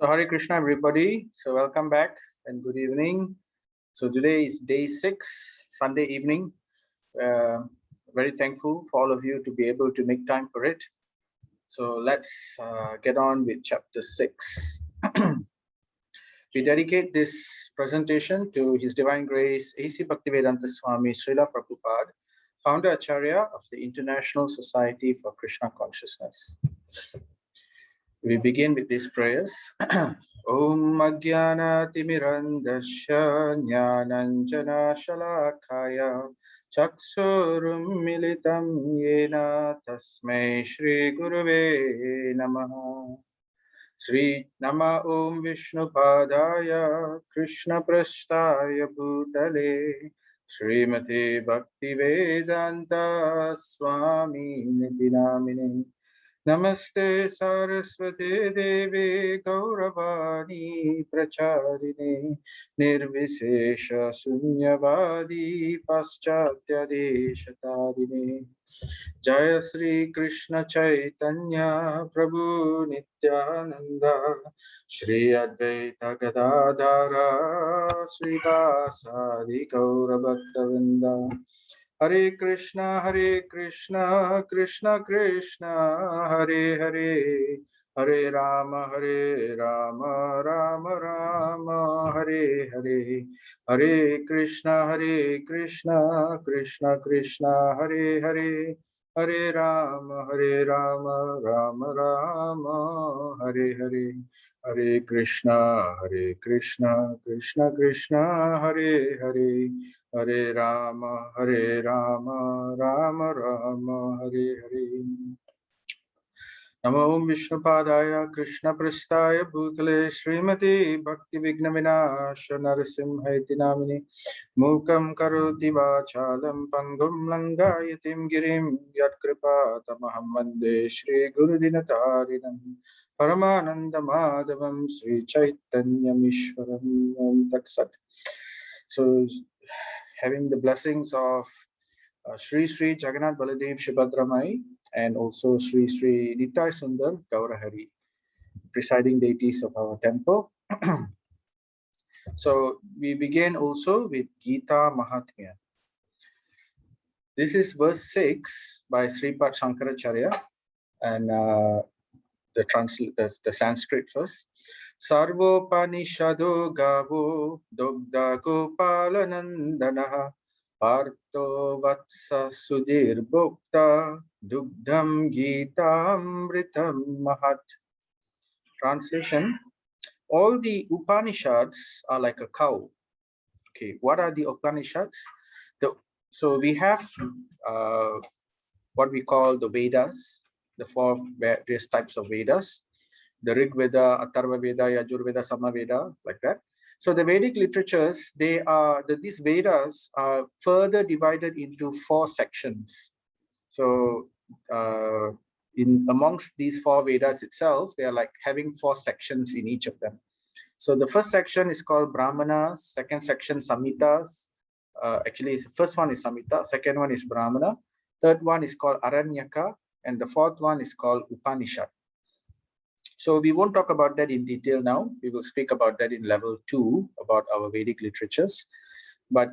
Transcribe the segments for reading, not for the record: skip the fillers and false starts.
So Hare Krishna, everybody. So welcome back and good evening. So today is day 6, Sunday evening. Very thankful for all of you to be able to make time for it. So let's get on with chapter 6. We dedicate this presentation to His Divine Grace A.C. Bhaktivedanta Swami Srila Prabhupada, Founder Acharya of the International Society for Krishna Consciousness. We begin with these prayers. Om Ajnana Timirandasya Jnananjana Shalakaya Chaksurum Militam Yena Tasmai Shri Gurave Namaha. Sri Nama Om Vishnu Padaya Krishna Prasthaya Bhutale Srimati Bhakti Vedanta Swami Niti Namine Namaste Saraswati Devi Gauravani Pracharine Nirvisesha Sunyavadi Paschatya Deshatarine Jaya Sri Krishna Chaitanya Prabhu Nityananda Shri Advaita Gadadhara Sri Vasadi Gaura Bhaktavinda Hare Krishna, Krishna Krishna, Hare Hare, Hare Rama, Rama Rama, Hare Hare, Hare Krishna, Krishna Krishna, Hare Hare, Hare Rama, Rama Rama, Hare Hare, Hare Krishna, Krishna Krishna, Hare Hare. Hare Rama, Rama Rama, Hare Hare. Namo Om Vishnu Padaya Krishna Prasthaya Bhutale Srimati Bhakti Vigna Vinasha Narasimhaiti Namini Mukam Karoti Vachalam Pangum Langayatim Girim Yat Kripa Tamaham Vande Shri Guru Dinatarinam Paramananda Madhavam Sri Chaitanya Mishwaram Om Tat Sat. So, having the blessings of Sri Sri Jagannath Baladev Shubhadramai and also Sri Sri Nitai Sundar Gaurahari, presiding deities of our temple. So we begin also with Gita Mahatmya. This is verse 6 by Sripad Shankaracharya, and the Sanskrit first. Sarvopanishado gavo dogda gopalanandanaha Partho vatsa sudhir bhokta dugdham gitamritam mahat. Translation: all the Upanishads are like a cow. Okay, what are the Upanishads? So we have what we call the Vedas, the 4 various types of Vedas. The Rig Veda, Atharva Veda, Yajurveda, Samaveda, like that. So the Vedic literatures, these Vedas are further divided into 4 sections. So amongst these 4 Vedas itself, they are like having 4 sections in each of them. So the first section is called Brahmanas, second section Samhitas. Actually, the first one is Samhita, second one is Brahmana, third one is called Aranyaka, and the fourth one is called Upanishad. So we won't talk about that in detail now. We will speak about that in level 2 about our Vedic literatures. But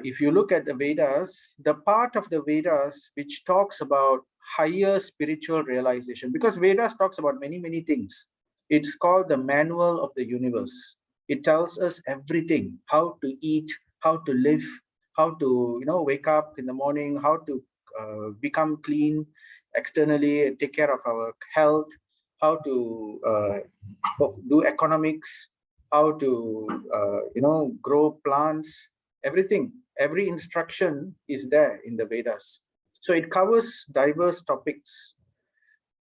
if you look at the Vedas, the part of the Vedas which talks about higher spiritual realization, because Vedas talks about many, many things. It's called the manual of the universe. It tells us everything: how to eat, how to live, how to wake up in the morning, how to become clean externally and take care of our health, how to do economics, how to grow plants, everything. Every instruction is there in the Vedas. So it covers diverse topics.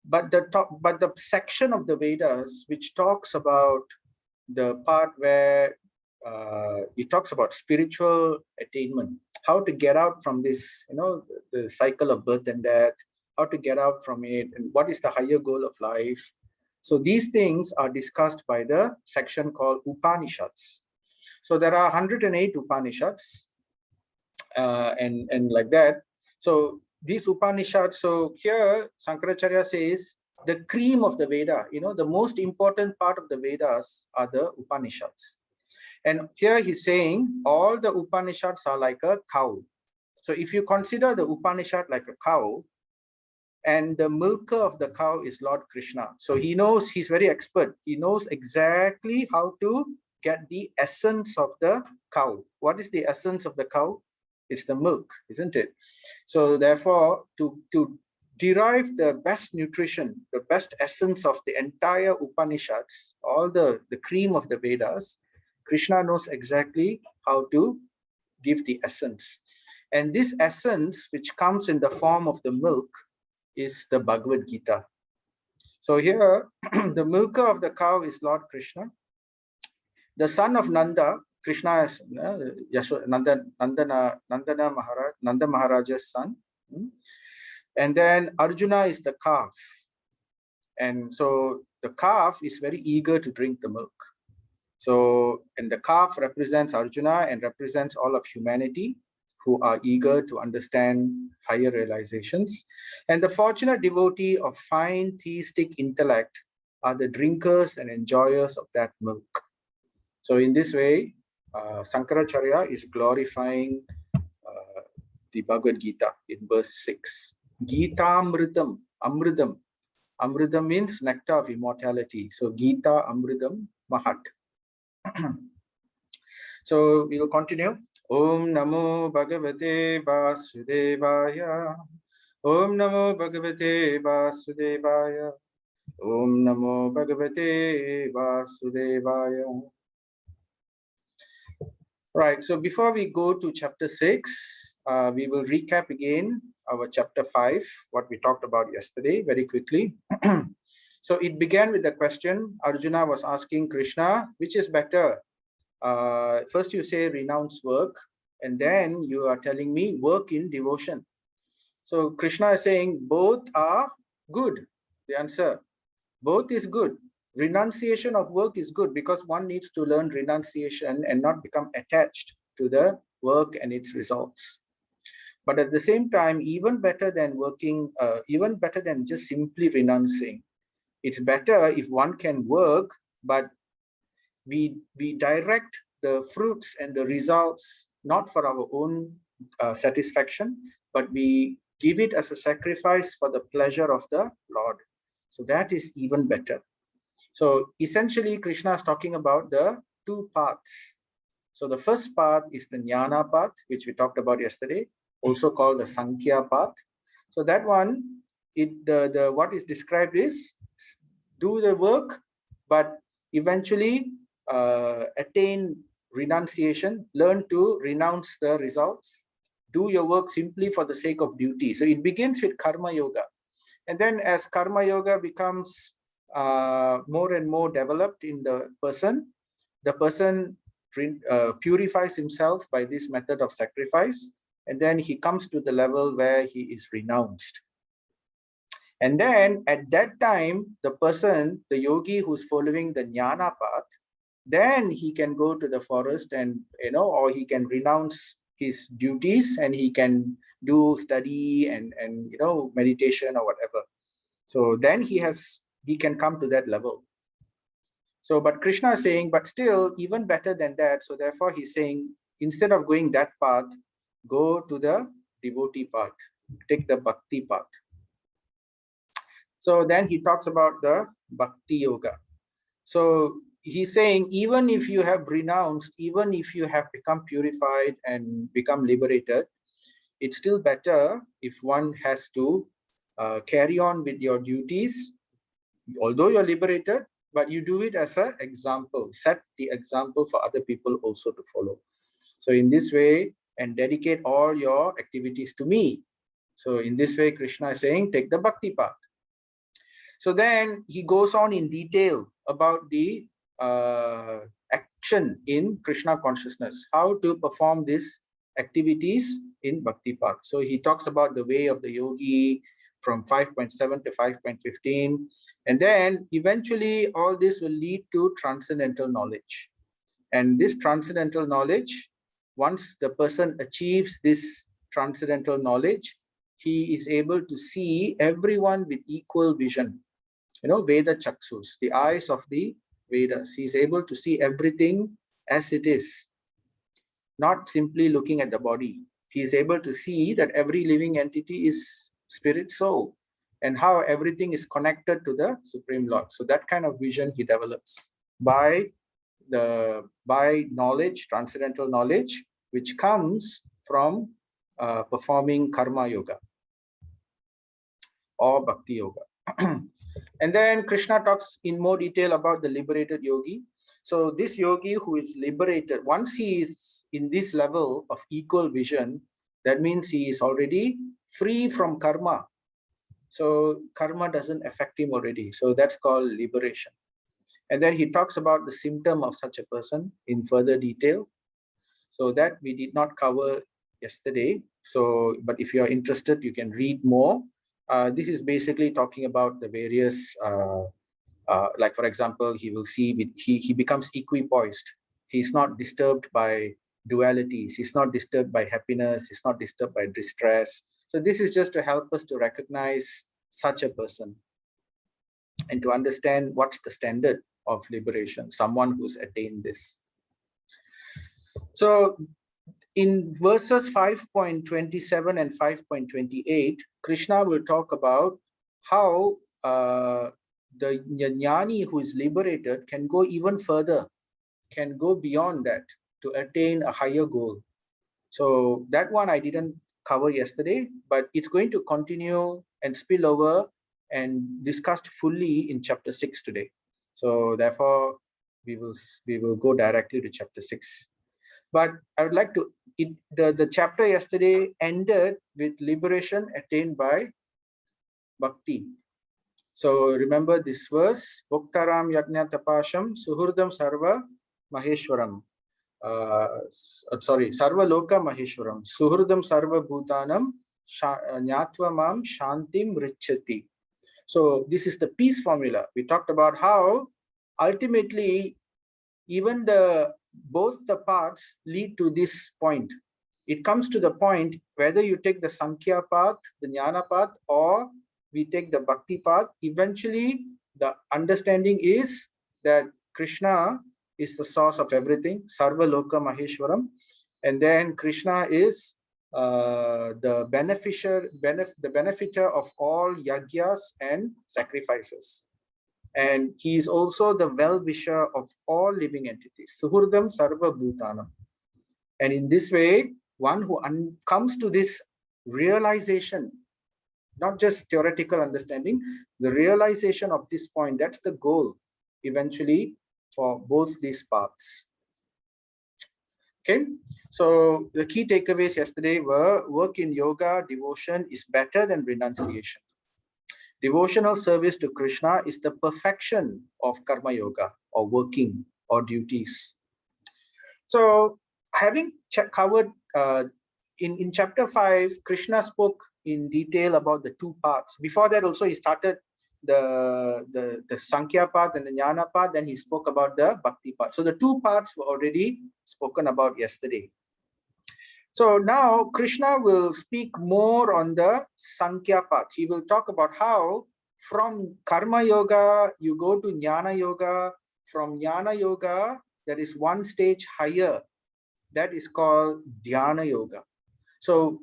But the section of the Vedas which talks about the part where it talks about spiritual attainment, how to get out from this, the cycle of birth and death, how to get out from it, and what is the higher goal of life. So these things are discussed by the section called Upanishads. So there are 108 Upanishads, and like that. So these Upanishads, so here Shankaracharya says the cream of the Veda. The most important part of the Vedas are the Upanishads. And here he's saying all the Upanishads are like a cow. So if you consider the Upanishad like a cow, and the milker of the cow is Lord Krishna. So he knows, he's very expert. He knows exactly how to get the essence of the cow. What is the essence of the cow? It's the milk, isn't it? So therefore, to derive the best nutrition, the best essence of the entire Upanishads, all the cream of the Vedas, Krishna knows exactly how to give the essence. And this essence, which comes in the form of the milk, is the Bhagavad Gita. So here, the milker of the cow is Lord Krishna. The son of Nanda, Krishna is Nanda Maharaja's son. And then Arjuna is the calf. And so the calf is very eager to drink the milk. So, and the calf represents Arjuna and represents all of humanity who are eager to understand higher realizations. And the fortunate devotee of fine theistic intellect are the drinkers and enjoyers of that milk. So in this way, Sankaracharya is glorifying the Bhagavad Gita in verse 6. Gita Amritam, Amridam. Amridam means nectar of immortality. So Gita Amridam Mahat. So we will continue. Om Namo Bhagavate Vasudevaya. Om Namo Bhagavate Vasudevaya. Om Namo Bhagavate Vasudevaya. Right, so before we go to chapter 6, we will recap again our chapter 5, what we talked about yesterday, very quickly. So it began with the question, Arjuna was asking Krishna, which is better? First you say renounce work, and then you are telling me work in devotion. So Krishna is saying both are good. The answer, both is good. Renunciation of work is good because one needs to learn renunciation and not become attached to the work and its results. But at the same time, even better than working, even better than just simply renouncing, it's better if one can work, but we direct the fruits and the results not for our own satisfaction, but we give it as a sacrifice for the pleasure of the Lord. So that is even better. So essentially, Krishna is talking about the two paths. So the first path is the Nyana Path, which we talked about yesterday, also called the Sankhya Path. So that one, what is described is do the work, but eventually attain renunciation, learn to renounce the results, do your work simply for the sake of duty. So it begins with Karma Yoga. And then as Karma Yoga becomes more and more developed in the person purifies himself by this method of sacrifice, and then he comes to the level where he is renounced. And then at that time, the person, the yogi who's following the Nyana Path, then he can go to the forest and, or he can renounce his duties and he can do study and meditation or whatever. So then he can come to that level. So, but Krishna is saying, but still even better than that. So therefore he's saying, instead of going that path, go to the devotee path, take the bhakti path. So then he talks about the bhakti yoga. So he's saying, even if you have renounced, even if you have become purified and become liberated, it's still better if one has to carry on with your duties, although you're liberated, but you do it as an example, set the example for other people also to follow. So in this way, and dedicate all your activities to me. So in this way, Krishna is saying, take the bhakti path. So then he goes on in detail about the action in Krishna consciousness, how to perform these activities in bhakti path. So he talks about the way of the yogi from 5.7 to 5.15. And then eventually all this will lead to transcendental knowledge. And this transcendental knowledge, once the person achieves this transcendental knowledge, he is able to see everyone with equal vision. Veda Chaksus, the eyes of the Vedas. He is able to see everything as it is, not simply looking at the body. He is able to see that every living entity is spirit soul and how everything is connected to the Supreme Lord. So that kind of vision he develops by knowledge, transcendental knowledge, which comes from performing karma yoga or bhakti yoga. And then Krishna talks in more detail about the liberated yogi. So this yogi who is liberated, once he is in this level of equal vision, that means he is already free from karma. So karma doesn't affect him already. So that's called liberation. And then he talks about the symptom of such a person in further detail. So that we did not cover yesterday. So, but if you are interested, you can read more. This is basically talking about the various, like for example, he will see, he becomes equipoised. He's not disturbed by dualities. He's not disturbed by happiness. He's not disturbed by distress. So this is just to help us to recognize such a person and to understand what's the standard of liberation, someone who's attained this. So in verses 5.27 and 5.28, Krishna will talk about how the jnani who is liberated can go even further, can go beyond that to attain a higher goal. So that one I didn't cover yesterday, but it's going to continue and spill over and discussed fully in chapter 6 today. So therefore, we will go directly to chapter 6. But I would like to, the chapter yesterday ended with liberation attained by bhakti. So remember this verse, Bhoktaram Yajna Tapasham Suhurdam Sarva Maheshwaram. Sarva Loka Maheshwaram. Suhurdam Sarva Bhutanam Nyatva Mam Shantim Richati. So this is the peace formula. We talked about how ultimately even both the paths lead to this point. It comes to the point whether you take the Sankhya Path, the Nyana Path, or we take the Bhakti Path. Eventually, the understanding is that Krishna is the source of everything, Sarva Loka Maheshwaram, and then Krishna is the benefiter of all yagyas and sacrifices. And he is also the well-wisher of all living entities. Suhurdam Sarva Bhutanam. And in this way, one who comes to this realization, not just theoretical understanding, the realization of this point, that's the goal eventually for both these paths. Okay, so the key takeaways yesterday were work in yoga, devotion is better than renunciation. Devotional service to Krishna is the perfection of karma yoga or working or duties. So having covered in chapter 5, Krishna spoke in detail about the two paths. Before that also he started the Sankhya Path and the Nyana Path, then he spoke about the Bhakti Path. So the two paths were already spoken about yesterday. So now Krishna will speak more on the Sankhya Path. He will talk about how from Karma Yoga, you go to Jnana Yoga. From Jnana Yoga, there is one stage higher. That is called Dhyana Yoga. So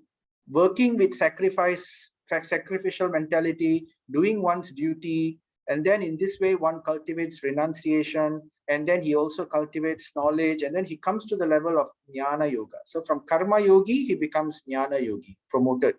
working with sacrificial mentality, doing one's duty, and then in this way, one cultivates renunciation, and then he also cultivates knowledge, and then he comes to the level of Jnana Yoga. So from Karma Yogi, he becomes Jnana Yogi, promoted.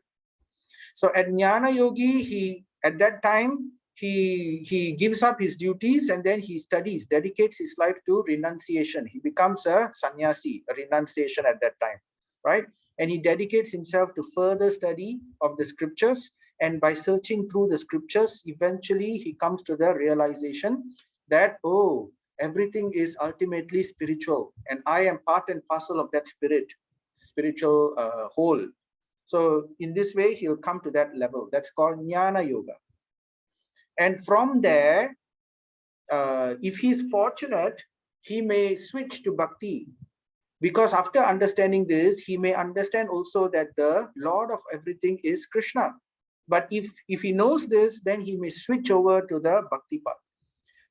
So at Jnana Yogi, at that time, he gives up his duties and then he studies, dedicates his life to renunciation. He becomes a sannyasi, a renunciation at that time, right? And he dedicates himself to further study of the scriptures. And by searching through the scriptures, eventually he comes to the realization that, oh, everything is ultimately spiritual. And I am part and parcel of that spiritual whole. So in this way, he'll come to that level. That's called Jnana Yoga. And from there, if he's fortunate, he may switch to Bhakti. Because after understanding this, he may understand also that the Lord of everything is Krishna. But if he knows this, then he may switch over to the bhakti path.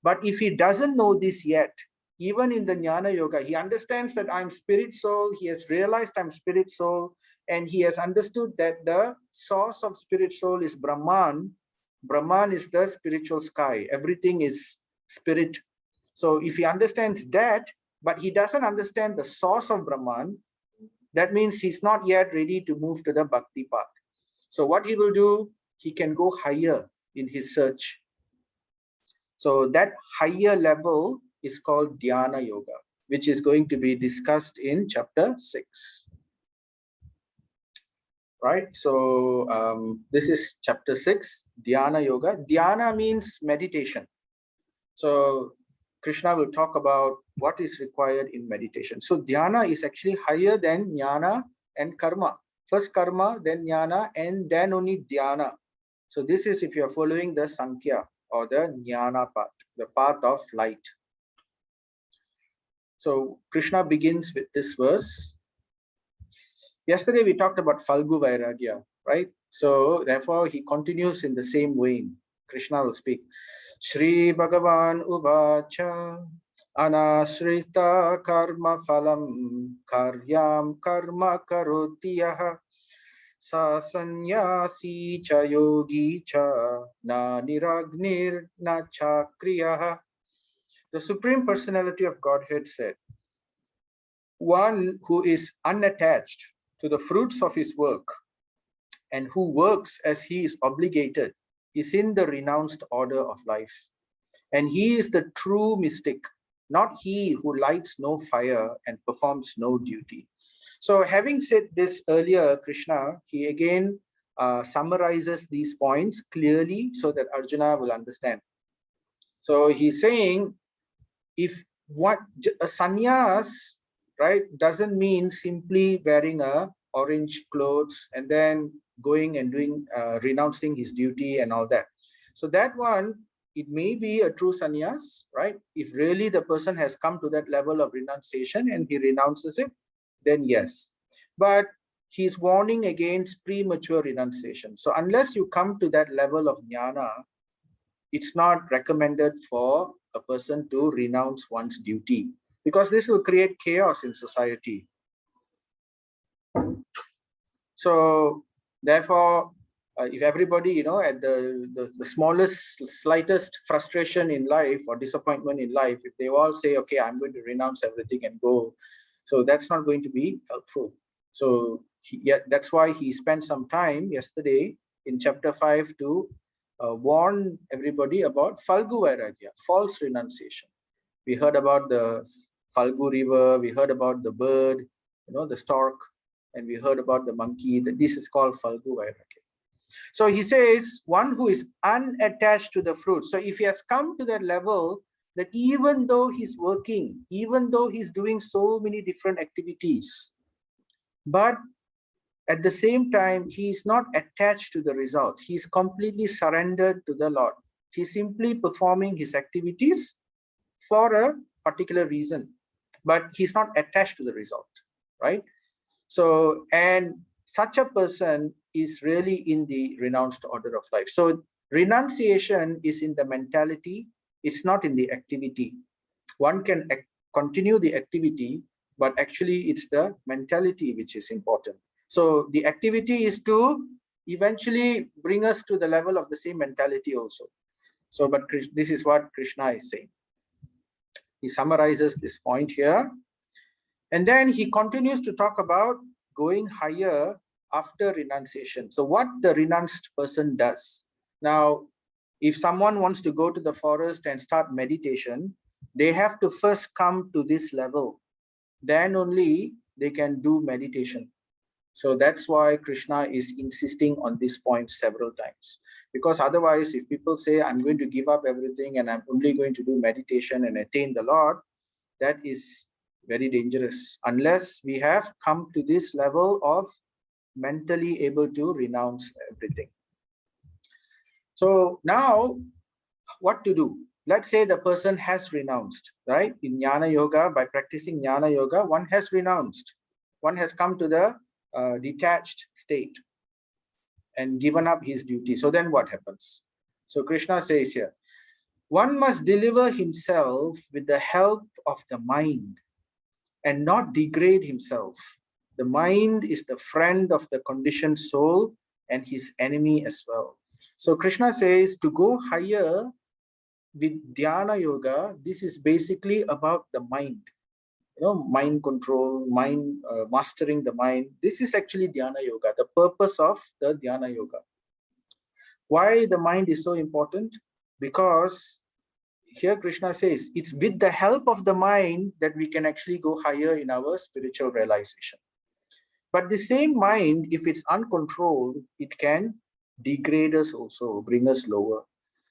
But if he doesn't know this yet, even in the Jnana Yoga, he understands that I'm spirit soul, he has realized I'm spirit soul, and he has understood that the source of spirit soul is Brahman. Brahman is the spiritual sky. Everything is spirit. So if he understands that, but he doesn't understand the source of Brahman, that means he's not yet ready to move to the bhakti path. So what he will do, he can go higher in his search. So that higher level is called Dhyana Yoga, which is going to be discussed in chapter 6. Right? So this is chapter 6, Dhyana Yoga. Dhyana means meditation. So Krishna will talk about what is required in meditation. So Dhyana is actually higher than Jnana and Karma. First Karma, then Jnana, and then only Dhyana. So this is if you are following the Sankhya or the Nyana Path, the path of light. So Krishna begins with this verse. Yesterday we talked about Falgu Vairagya, right? So therefore he continues in the same vein. Krishna will speak. Shri Bhagavan Uvacha Anashrita Karma Phalam Karyam Karma Karotiyaha Sa Sanyasi Cha Yogi Cha Na Niragnir Na Chakriyaha. The Supreme Personality of Godhead said, one who is unattached to the fruits of his work and who works as he is obligated is in the renounced order of life. And he is the true mystic, not he who lights no fire and performs no duty. So having said this earlier, Krishna, he again summarizes these points clearly so that Arjuna will understand. So he's saying, if what a sannyas, right, doesn't mean simply wearing a orange clothes and then going and doing renouncing his duty and all that. So that one, it may be a true sannyas, right? If really the person has come to that level of renunciation and he renounces it, then yes. But he's warning against premature renunciation. So unless you come to that level of jnana, it's not recommended for a person to renounce one's duty, because this will create chaos in society. So therefore, if everybody, at the smallest, slightest frustration in life or disappointment in life, if they all say, okay, I'm going to renounce everything and go, so that's not going to be helpful. So that's why he spent some time yesterday in chapter 5 to warn everybody about Falgu Vairagya, false renunciation. We heard about the Falgu river, we heard about the bird, the stork, and we heard about the monkey. That this is called Falgu Vairagya. So he says, one who is unattached to the fruit. So if he has come to that level, that even though he's working, even though he's doing so many different activities, but at the same time, he is not attached to the result. He's completely surrendered to the Lord. He's simply performing his activities for a particular reason, but he's not attached to the result, right? So, and such a person is really in the renounced order of life. So renunciation is in the mentality, it's not in the activity. One can continue the activity, but actually it's the mentality which is important. So the activity is to eventually bring us to the level of the same mentality also. So, but this is what Krishna is saying. He summarizes this point here. And then he continues to talk about going higher after renunciation. So what the renounced person does. Now, if someone wants to go to the forest and start meditation, they have to first come to this level. Then only they can do meditation. So that's why Krishna is insisting on this point several times. Because otherwise, if people say, I'm going to give up everything and I'm only going to do meditation and attain the Lord, that is very dangerous, unless we have come to this level of mentally able to renounce everything. So now, what to do? Let's say the person has renounced, right? In Jnana Yoga, by practicing Jnana Yoga, one has renounced. One has come to the detached state. and given up his duty. So then what happens? So Krishna says here, one must deliver himself with the help of the mind and not degrade himself. The mind is the friend of the conditioned soul and his enemy as well. So Krishna says to go higher with Dhyana Yoga, this is basically about the mind. Mind control, mind mastering the mind. This is actually Dhyana Yoga, the purpose of the Dhyana Yoga. Why the mind is so important? Because here Krishna says it's with the help of the mind that we can actually go higher in our spiritual realization. But the same mind, if it's uncontrolled, it can degrade us also, bring us lower.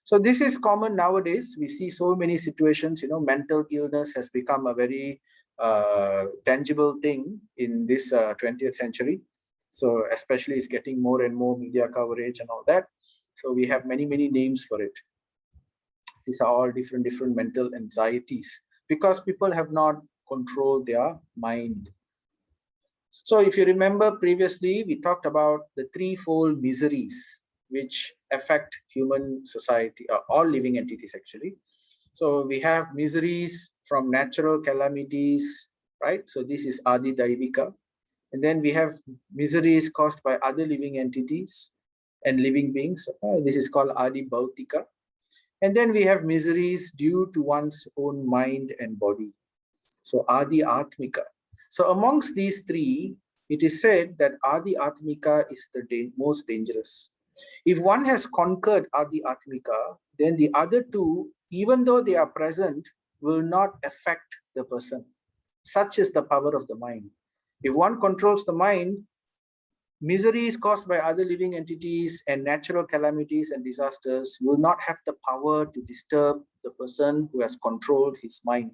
So this is common nowadays. We see so many situations, mental illness has become a very tangible thing in this 20th century. So especially it's getting more and more media coverage and all that. So we have many, many names for it. These are all different mental anxieties because people have not controlled their mind. So if you remember previously, we talked about the threefold miseries which affect human society, all living entities actually. So we have miseries from natural calamities, right? So this is Adi Daivika. And then we have miseries caused by other living entities and living beings. This is called Adi Bhautika. And then we have miseries due to one's own mind and body. So Adi Atmika. So amongst these three, it is said that Adi Atmika is the most dangerous. If one has conquered Adi Atmika, then the other two, even though they are present, will not affect the person. Such is the power of the mind. If one controls the mind, miseries caused by other living entities and natural calamities and disasters will not have the power to disturb the person who has controlled his mind.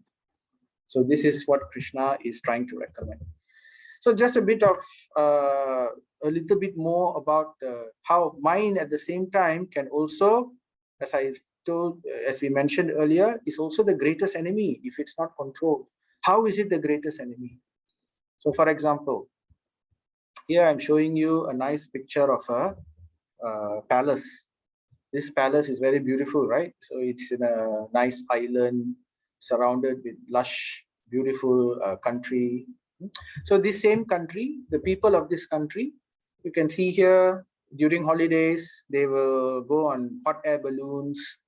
So this is what Krishna is trying to recommend. So just a bit of a little bit more about how mind at the same time can also, as I told, as we mentioned earlier, is also the greatest enemy if it's not controlled. How is it the greatest enemy? So for example, here I'm showing you a nice picture of a palace. This palace is very beautiful, right? So it's in a nice island surrounded with lush, beautiful country. So this same country, the people of this country, you can see here during holidays, they will go on hot air balloons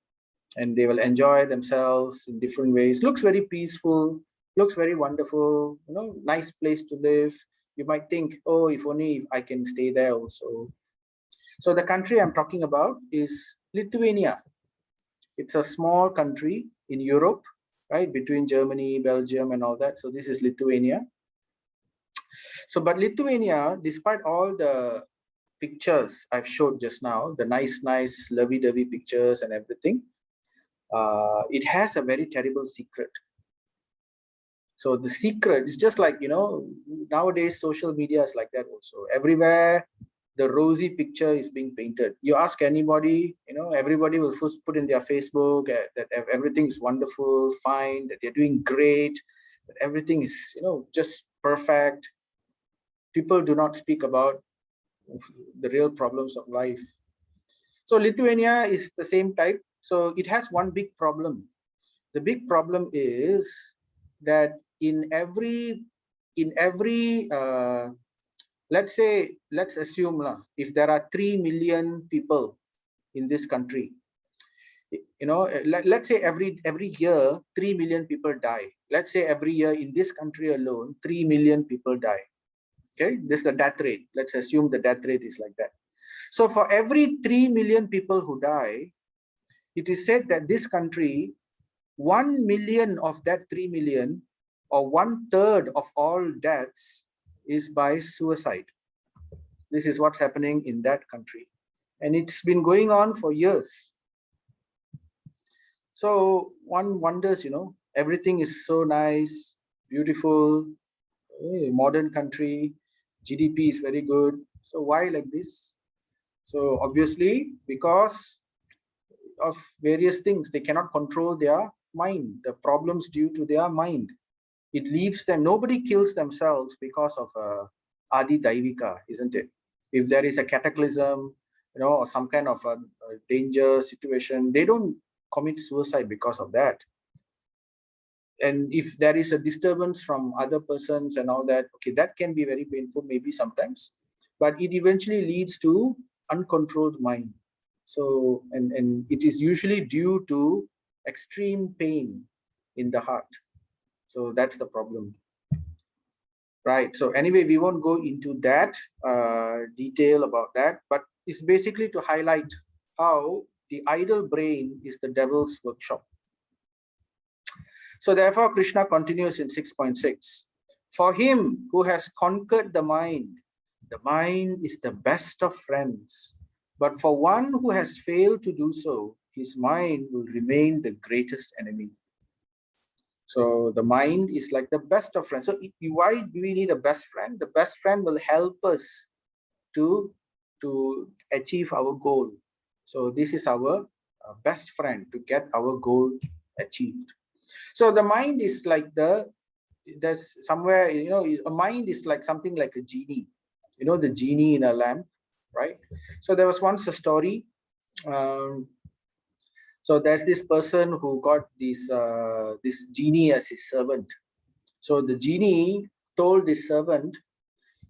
and they will enjoy themselves in different ways. Looks very peaceful, looks very wonderful, nice place to live. You might think, oh, if only I can stay there also. So the country I'm talking about is Lithuania. It's a small country in Europe, right, between Germany, Belgium, and all that. So this is Lithuania. So, but Lithuania, despite all the pictures I've showed just now, the nice, lovey-dovey pictures and everything, it has a very terrible secret. So the secret is just like, nowadays social media is like that also. Everywhere the rosy picture is being painted. You ask anybody, everybody will first put in their Facebook that everything is wonderful, fine, that they're doing great, that everything is, just perfect. People do not speak about the real problems of life. So Lithuania is the same type. So it has one big problem. The big problem is that in every let's assume if there are 3 million people in this country, let's say every year 3 million people die. Let's say every year in this country alone 3 million people die. Okay, this is the death rate. Let's assume the death rate is like that. So for every 3 million people who die, it is said that this country, 1 million of that 3 million, or 1/3 of all deaths, is by suicide. This is what's happening in that country. And it's been going on for years. So one wonders, everything is so nice, beautiful, modern country, GDP is very good. So why like this? So obviously, because of various things, they cannot control their mind, the problems due to their mind. It leaves them, nobody kills themselves because of Adi Daivika, isn't it? If there is a cataclysm, or some kind of a danger situation, they don't commit suicide because of that. And if there is a disturbance from other persons and all that, okay, that can be very painful maybe sometimes, but it eventually leads to uncontrolled mind. So, and it is usually due to extreme pain in the heart. So that's the problem. Right. So anyway, we won't go into that detail about that, but it's basically to highlight how the idle brain is the devil's workshop. So therefore, Krishna continues in 6.6. For him who has conquered the mind is the best of friends. But for one who has failed to do so, his mind will remain the greatest enemy. So the mind is like the best of friends. So why do we need a best friend? The best friend will help us to achieve our goal. So this is our best friend to get our goal achieved. So the mind is like there's somewhere, a mind is like something like a genie, the genie in a lamp, right? So there was once a story. So there's this person who got this genie as his servant. So the genie told this servant,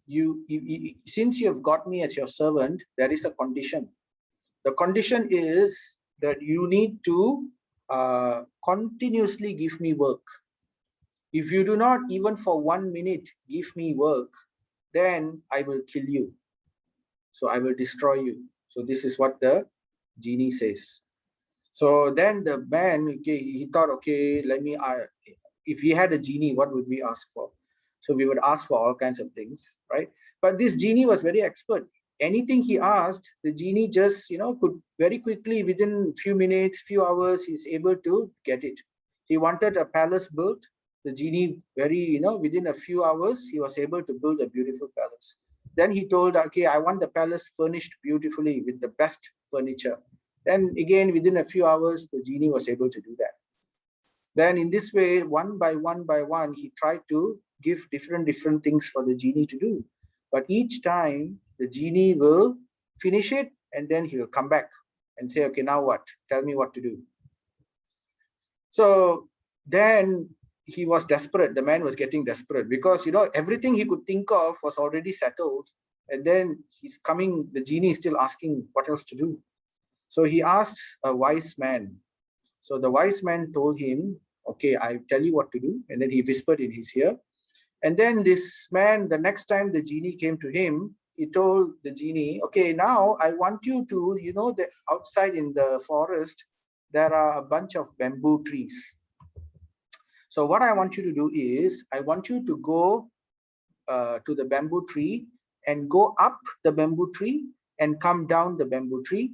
since you have got me as your servant, there is a condition. The condition is that you need to continuously give me work. If you do not even for 1 minute give me work, then I will kill you. So I will destroy you. So this is what the genie says. So then the man, okay, he thought, okay, if we had a genie, what would we ask for? So we would ask for all kinds of things, right? But this genie was very expert. Anything he asked, the genie just, could very quickly, within few minutes, few hours, he's able to get it. He wanted a palace built. The genie within a few hours, he was able to build a beautiful palace. Then he told, okay, I want the palace furnished beautifully with the best furniture. Then again, within a few hours, the genie was able to do that. Then in this way, one by one, he tried to give different things for the genie to do. But each time, the genie will finish it, and then he will come back and say, okay, now what? Tell me what to do. So then he was desperate. The man was getting desperate because, everything he could think of was already settled. And then he's coming, the genie is still asking what else to do. So he asks a wise man. So the wise man told him, okay, I tell you what to do. And then he whispered in his ear. And then this man, the next time the genie came to him, he told the genie, okay, now I want you to, that outside in the forest, there are a bunch of bamboo trees. So what I want you to do is, I want you to go to the bamboo tree and go up the bamboo tree and come down the bamboo tree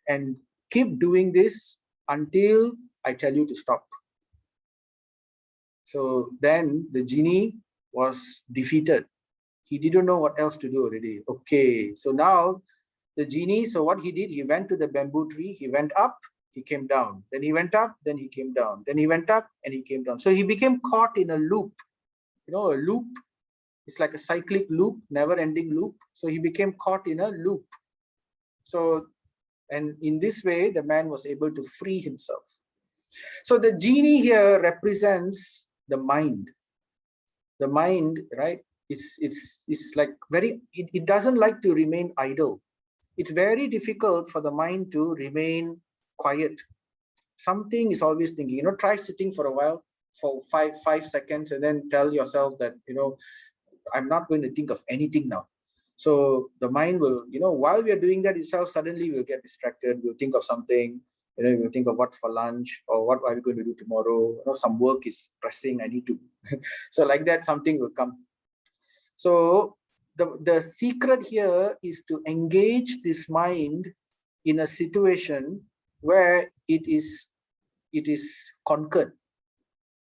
and keep doing this until I tell you to stop. So then the genie was defeated. He didn't know what else to do already. Okay, so now the genie, so what he did, he went to the bamboo tree, he went up, he came down. Then he went up, then he came down. Then he went up and he came down. So he became caught in a loop. A loop is like a cyclic loop, never-ending loop. So he became caught in a loop. So, and in this way, the man was able to free himself. So the genie here represents the mind. The mind, right? It's like it doesn't like to remain idle. It's very difficult for the mind to remain quiet. Something is always thinking. Try sitting for a while, for five seconds, and then tell yourself that I'm not going to think of anything now. So the mind will, while we are doing that itself, suddenly we'll get distracted. We'll think of something. We'll think of what's for lunch or what are we going to do tomorrow. Some work is pressing. I need to. So like that, something will come. So the secret here is to engage this mind in a situation where it is conquered,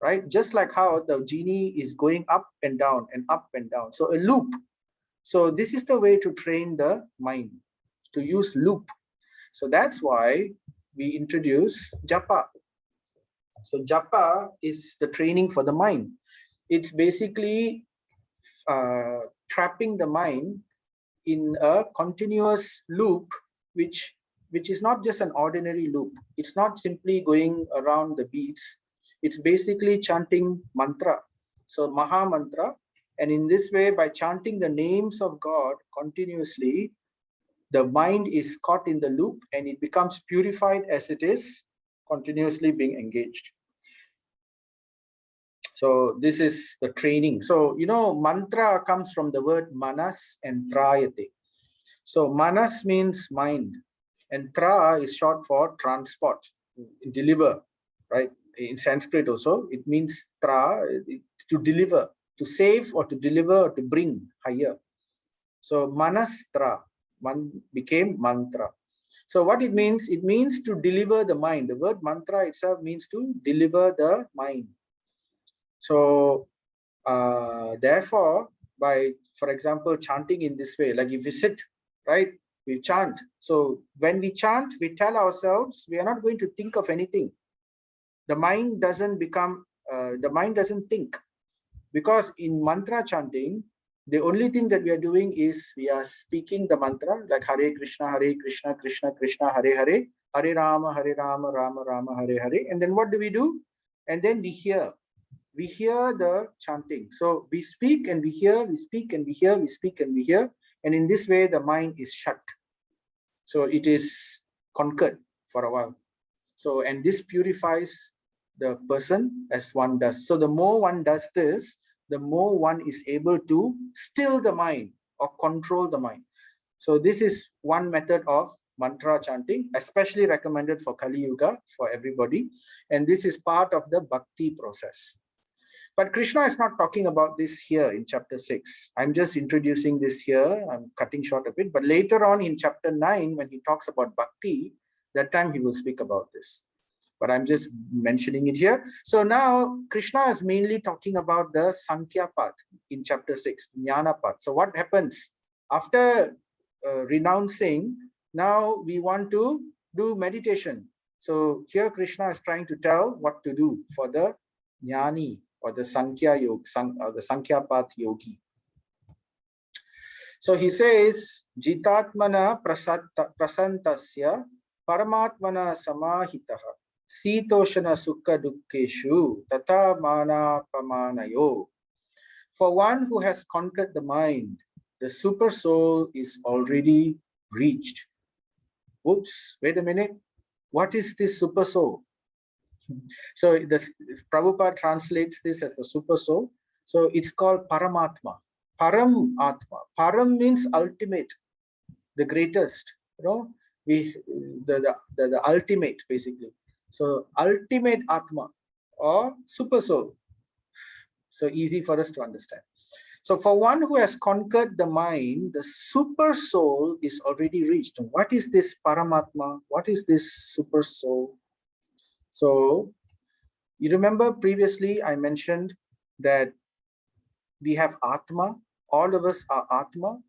right? Just like how the genie is going up and down and up and down. So a loop. So this is the way to train the mind, to use loop. So that's why we introduce japa. So japa is the training for the mind. It's basically trapping the mind in a continuous loop which is not just an ordinary loop. It's not simply going around the beats. It's basically chanting mantra. So Maha Mantra. And in this way, by chanting the names of God continuously, the mind is caught in the loop and it becomes purified as it is continuously being engaged. So this is the training. So, mantra comes from the word manas and trayate. So manas means mind and tra is short for transport, deliver, right? In Sanskrit also, it means tra, to deliver, to save or to deliver or to bring higher. So manastra became mantra. So what it means to deliver the mind. The word mantra itself means to deliver the mind. So therefore, by, for example, chanting in this way, like if we sit, right, we chant. So when we chant, we tell ourselves we are not going to think of anything. The mind doesn't think, because in mantra chanting, the only thing that we are doing is we are speaking the mantra, like Hare Krishna, Krishna Krishna, Hare Hare, Hare Rama, Rama Rama, Hare Hare. And then what do? And then we hear the chanting. So we speak and we hear, we speak and we hear, we speak and we hear. And in this way, the mind is shut. So it is conquered for a while. So, and this purifies the person as one does. So the more one does this, the more one is able to still the mind or control the mind. So this is one method of mantra chanting, especially recommended for Kali Yuga, for everybody. And this is part of the bhakti process. But Krishna is not talking about this here in chapter 6. I'm just introducing this here. I'm cutting short a bit. But later on in chapter 9, when he talks about bhakti, that time he will speak about this. But I'm just mentioning it here. So now Krishna is mainly talking about the Sankhya Path in chapter 6, Nyana Path. So what happens after renouncing? Now we want to do meditation. So here Krishna is trying to tell what to do for the Jnani or the Sankhya Yoga, or the Sankhya Path Yogi. So he says, Jitatmana prasantasya Paramatmana samahitaha Sitoshana sukha dukkeshu tata mana pamanayo. For one who has conquered the mind, the super soul is already reached. Oops, wait a minute. What is this super soul? So the Prabhupada translates this as the super soul. So it's called Paramatma. Paramatma. Param means ultimate, the greatest. The ultimate, basically. So ultimate Atma or super soul. So easy for us to understand. So for one who has conquered the mind, the super soul is already reached. What is this Paramatma? What is this super soul? So you remember previously I mentioned that we have Atma. All of us are Atma.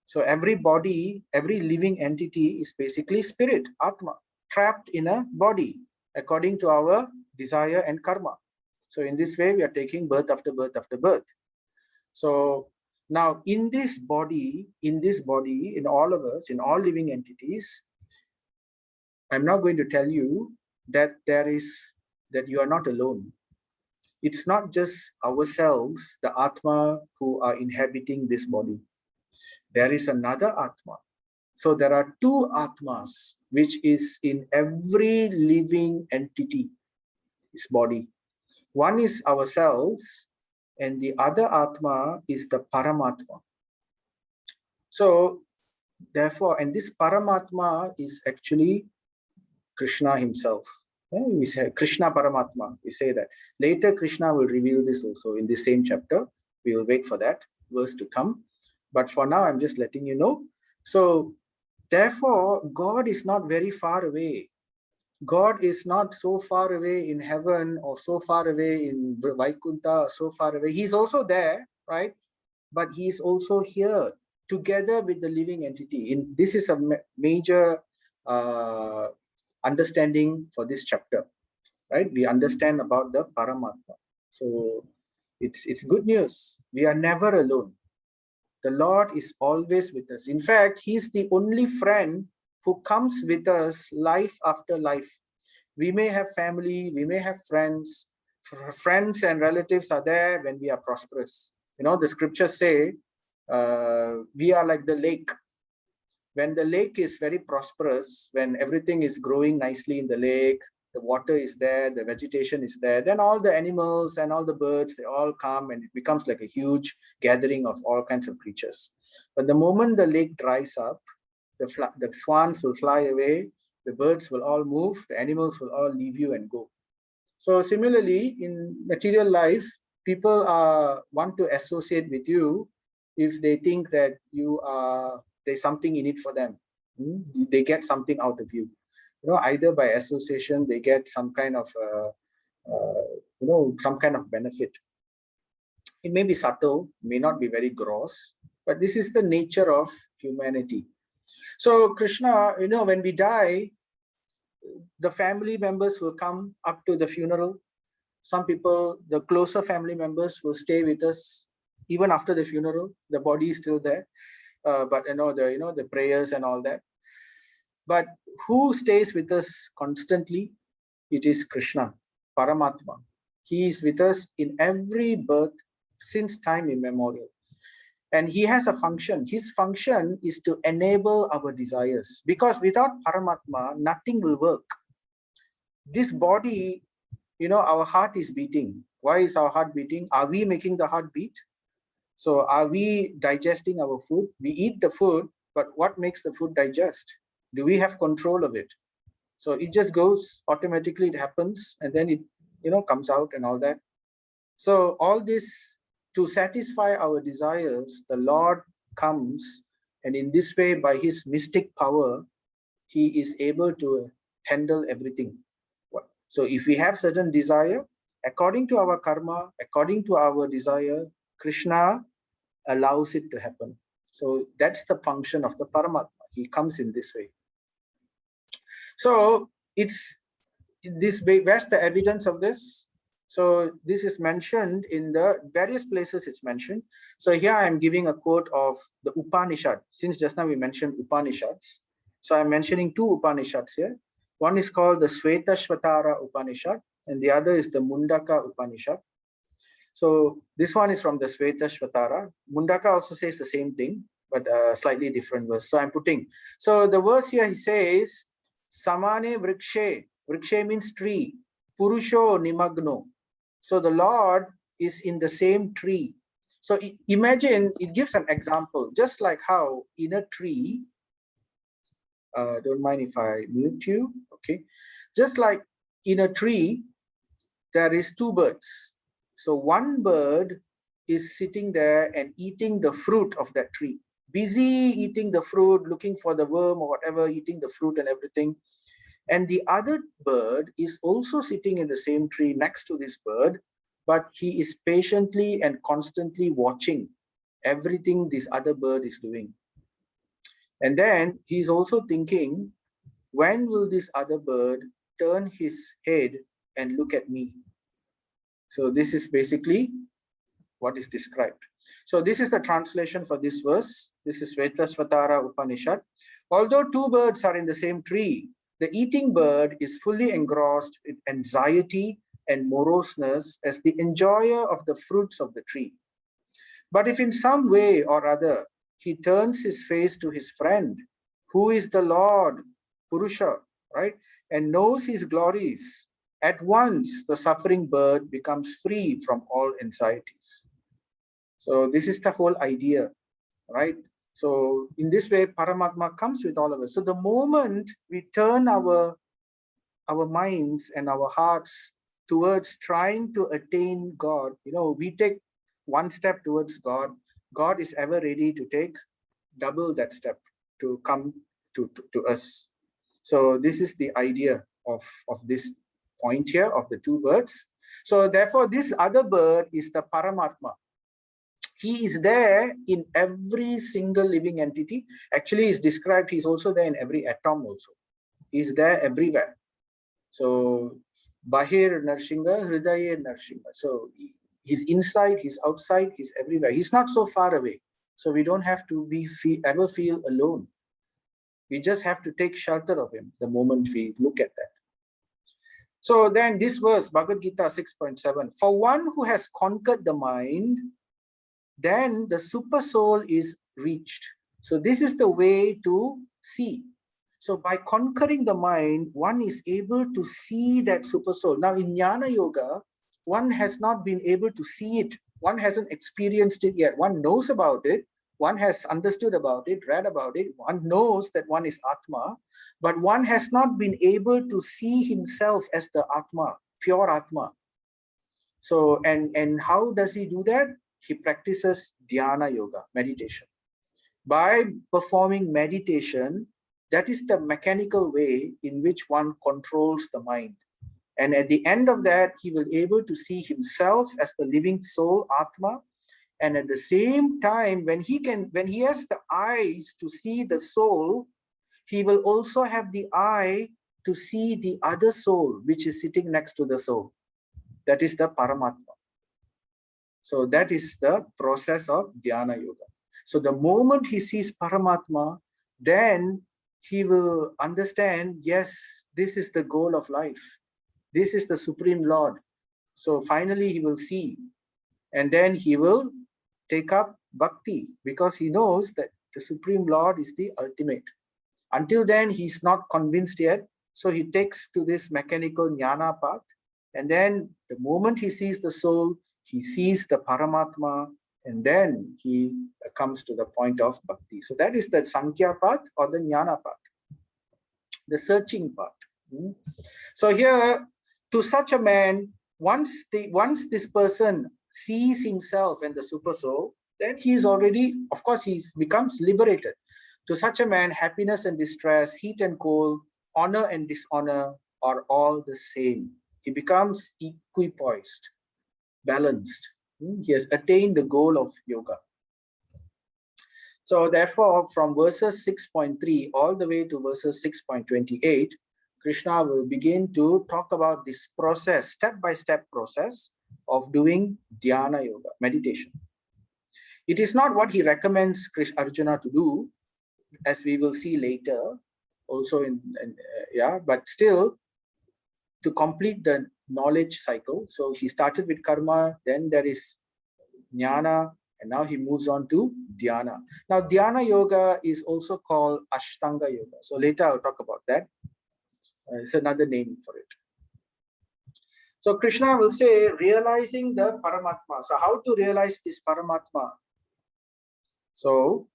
So every body, every living entity is basically spirit, Atma, trapped in a body according to our desire and karma. So in this way, we are taking birth after birth after birth. So now in this body, in all of us, in all living entities, I'm not going to tell you that you are not alone. It's not just ourselves, the Atma, who are inhabiting this body. There is another Atma. So there are two Atmas, which is in every living entity, this body. One is ourselves, and the other Atma is the Paramatma. So therefore, and this Paramatma is actually Krishna himself. We say Krishna Paramatma, we say that. Later, Krishna will reveal this also in the same chapter. We will wait for that verse to come. But for now, I'm just letting you know. So therefore, God is not very far away. God is not so far away in heaven or so far away in Vaikuntha or so far away. He's also there, right? But he's also here together with the living entity. This is a major understanding for this chapter, right? We understand about the Paramatma. So it's good news. We are never alone. The Lord is always with us. In fact, he's the only friend who comes with us life after life. We may have family, we may have friends. Friends and relatives are there when we are prosperous. The scriptures say we are like the lake. When the lake is very prosperous, when everything is growing nicely in the lake, the water is there, the vegetation is there, then all the animals and all the birds, they all come, and it becomes like a huge gathering of all kinds of creatures. But the moment the lake dries up, the swans will fly away, the birds will all move, the animals will all leave you and go. So similarly, in material life, people want to associate with you if they think that there's something in it for them. They get something out of you. Either by association, they get some kind of some kind of benefit. It may be subtle, may not be very gross, but this is the nature of humanity. So Krishna, when we die, the family members will come up to the funeral. Some people, the closer family members, will stay with us even after the funeral. The body is still there, but the prayers and all that. But who stays with us constantly? It is Krishna, Paramatma. He is with us in every birth since time immemorial. And he has a function. His function is to enable our desires. Because without Paramatma, nothing will work. This body, our heart is beating. Why is our heart beating? Are we making the heart beat? So are we digesting our food? We eat the food, but what makes the food digest? Do we have control of it? So it just goes automatically, it happens, and then it comes out and all that. So all this, to satisfy our desires, the Lord comes, and in this way, by his mystic power, he is able to handle everything. So if we have certain desire, according to our karma, according to our desire, Krishna allows it to happen. So that's the function of the Paramatma. He comes in this way. So it's this way. Where's the evidence of this? So this is mentioned in the various places it's mentioned. So here I'm giving a quote of the Upanishad. Since just now we mentioned Upanishads, so I'm mentioning two Upanishads here. One is called the Shvetashvatara Upanishad, and the other is the Mundaka Upanishad. So this one is from the Shvetashvatara. Mundaka also says the same thing, but slightly different verse. So I'm putting. So the verse here, he says, Samane Vrikshe. Vrikshe means tree. Purusho Nimagno. So the Lord is in the same tree. So imagine, it gives an example, just like how in a tree, don't mind if I mute you, okay? Just like in a tree, there is two birds. So one bird is sitting there and eating the fruit of that tree, busy eating the fruit, looking for the worm or whatever, eating the fruit and everything. And the other bird is also sitting in the same tree next to this bird, but he is patiently and constantly watching everything this other bird is doing. And then he's also thinking, when will this other bird turn his head and look at me? So this is basically what is described. So this is the translation for this verse. This is Shvetashvatara Upanishad. Although two birds are in the same tree, the eating bird is fully engrossed with anxiety and moroseness as the enjoyer of the fruits of the tree. But if in some way or other he turns his face to his friend, who is the Lord, Purusha, right, and knows his glories, at once the suffering bird becomes free from all anxieties. So this is the whole idea, right? So in this way, Paramatma comes with all of us. So the moment we turn our minds and our hearts towards trying to attain God, we take one step towards God, God is ever ready to take double that step to come to us. So this is the idea of this point here of the two birds. So therefore, this other bird is the Paramatma. He is there in every single living entity. Actually, is described, he's also there in every atom also. He's there everywhere. So, Bahir Narshinga, Hridaye Narshinga. So, he's inside, he's outside, he's everywhere. He's not so far away. So, we don't have to ever feel alone. We just have to take shelter of him the moment we look at that. So then this verse, Bhagavad Gita 6.7, for one who has conquered the mind, then the super soul is reached. So this is the way to see. So by conquering the mind, one is able to see that super soul. Now in Jnana Yoga, one has not been able to see it. One hasn't experienced it yet. One knows about it. One has understood about it, read about it. One knows that one is Atma, but one has not been able to see himself as the Atma, pure Atma. So, and how does he do that? He practices Dhyana Yoga, meditation. By performing meditation, that is the mechanical way in which one controls the mind. And at the end of that, he will be able to see himself as the living soul, Atma. And at the same time, when he has the eyes to see the soul, he will also have the eye to see the other soul, which is sitting next to the soul. That is the Paramatma. So that is the process of Dhyana Yoga. So the moment he sees Paramatma, then he will understand, yes, this is the goal of life. This is the Supreme Lord. So finally he will see. And then he will take up bhakti because he knows that the Supreme Lord is the ultimate. Until then, he's not convinced yet. So he takes to this mechanical Nyana Path. And then the moment he sees the soul, he sees the Paramatma, and then he comes to the point of bhakti. So that is the Sankhya Path or the Nyana Path, the searching path. So here, to such a man, once this person sees himself and the super soul, then he is already, of course, he becomes liberated. To such a man, happiness and distress, heat and cold, honor and dishonor are all the same. He becomes equipoised, balanced. He has attained the goal of yoga. So therefore, from verses 6.3 all the way to verses 6.28, Krishna will begin to talk about this process, step-by-step process of doing Dhyana Yoga, meditation. It is not what he recommends Arjuna to do, as we will see later, also but still to complete the knowledge cycle. So he started with karma, then there is jnana, and now he moves on to dhyana. Now Dhyana Yoga is also called Ashtanga Yoga. So later I'll talk about that. It's another name for it. So Krishna will say, realizing the Paramatma. So how to realize this Paramatma? So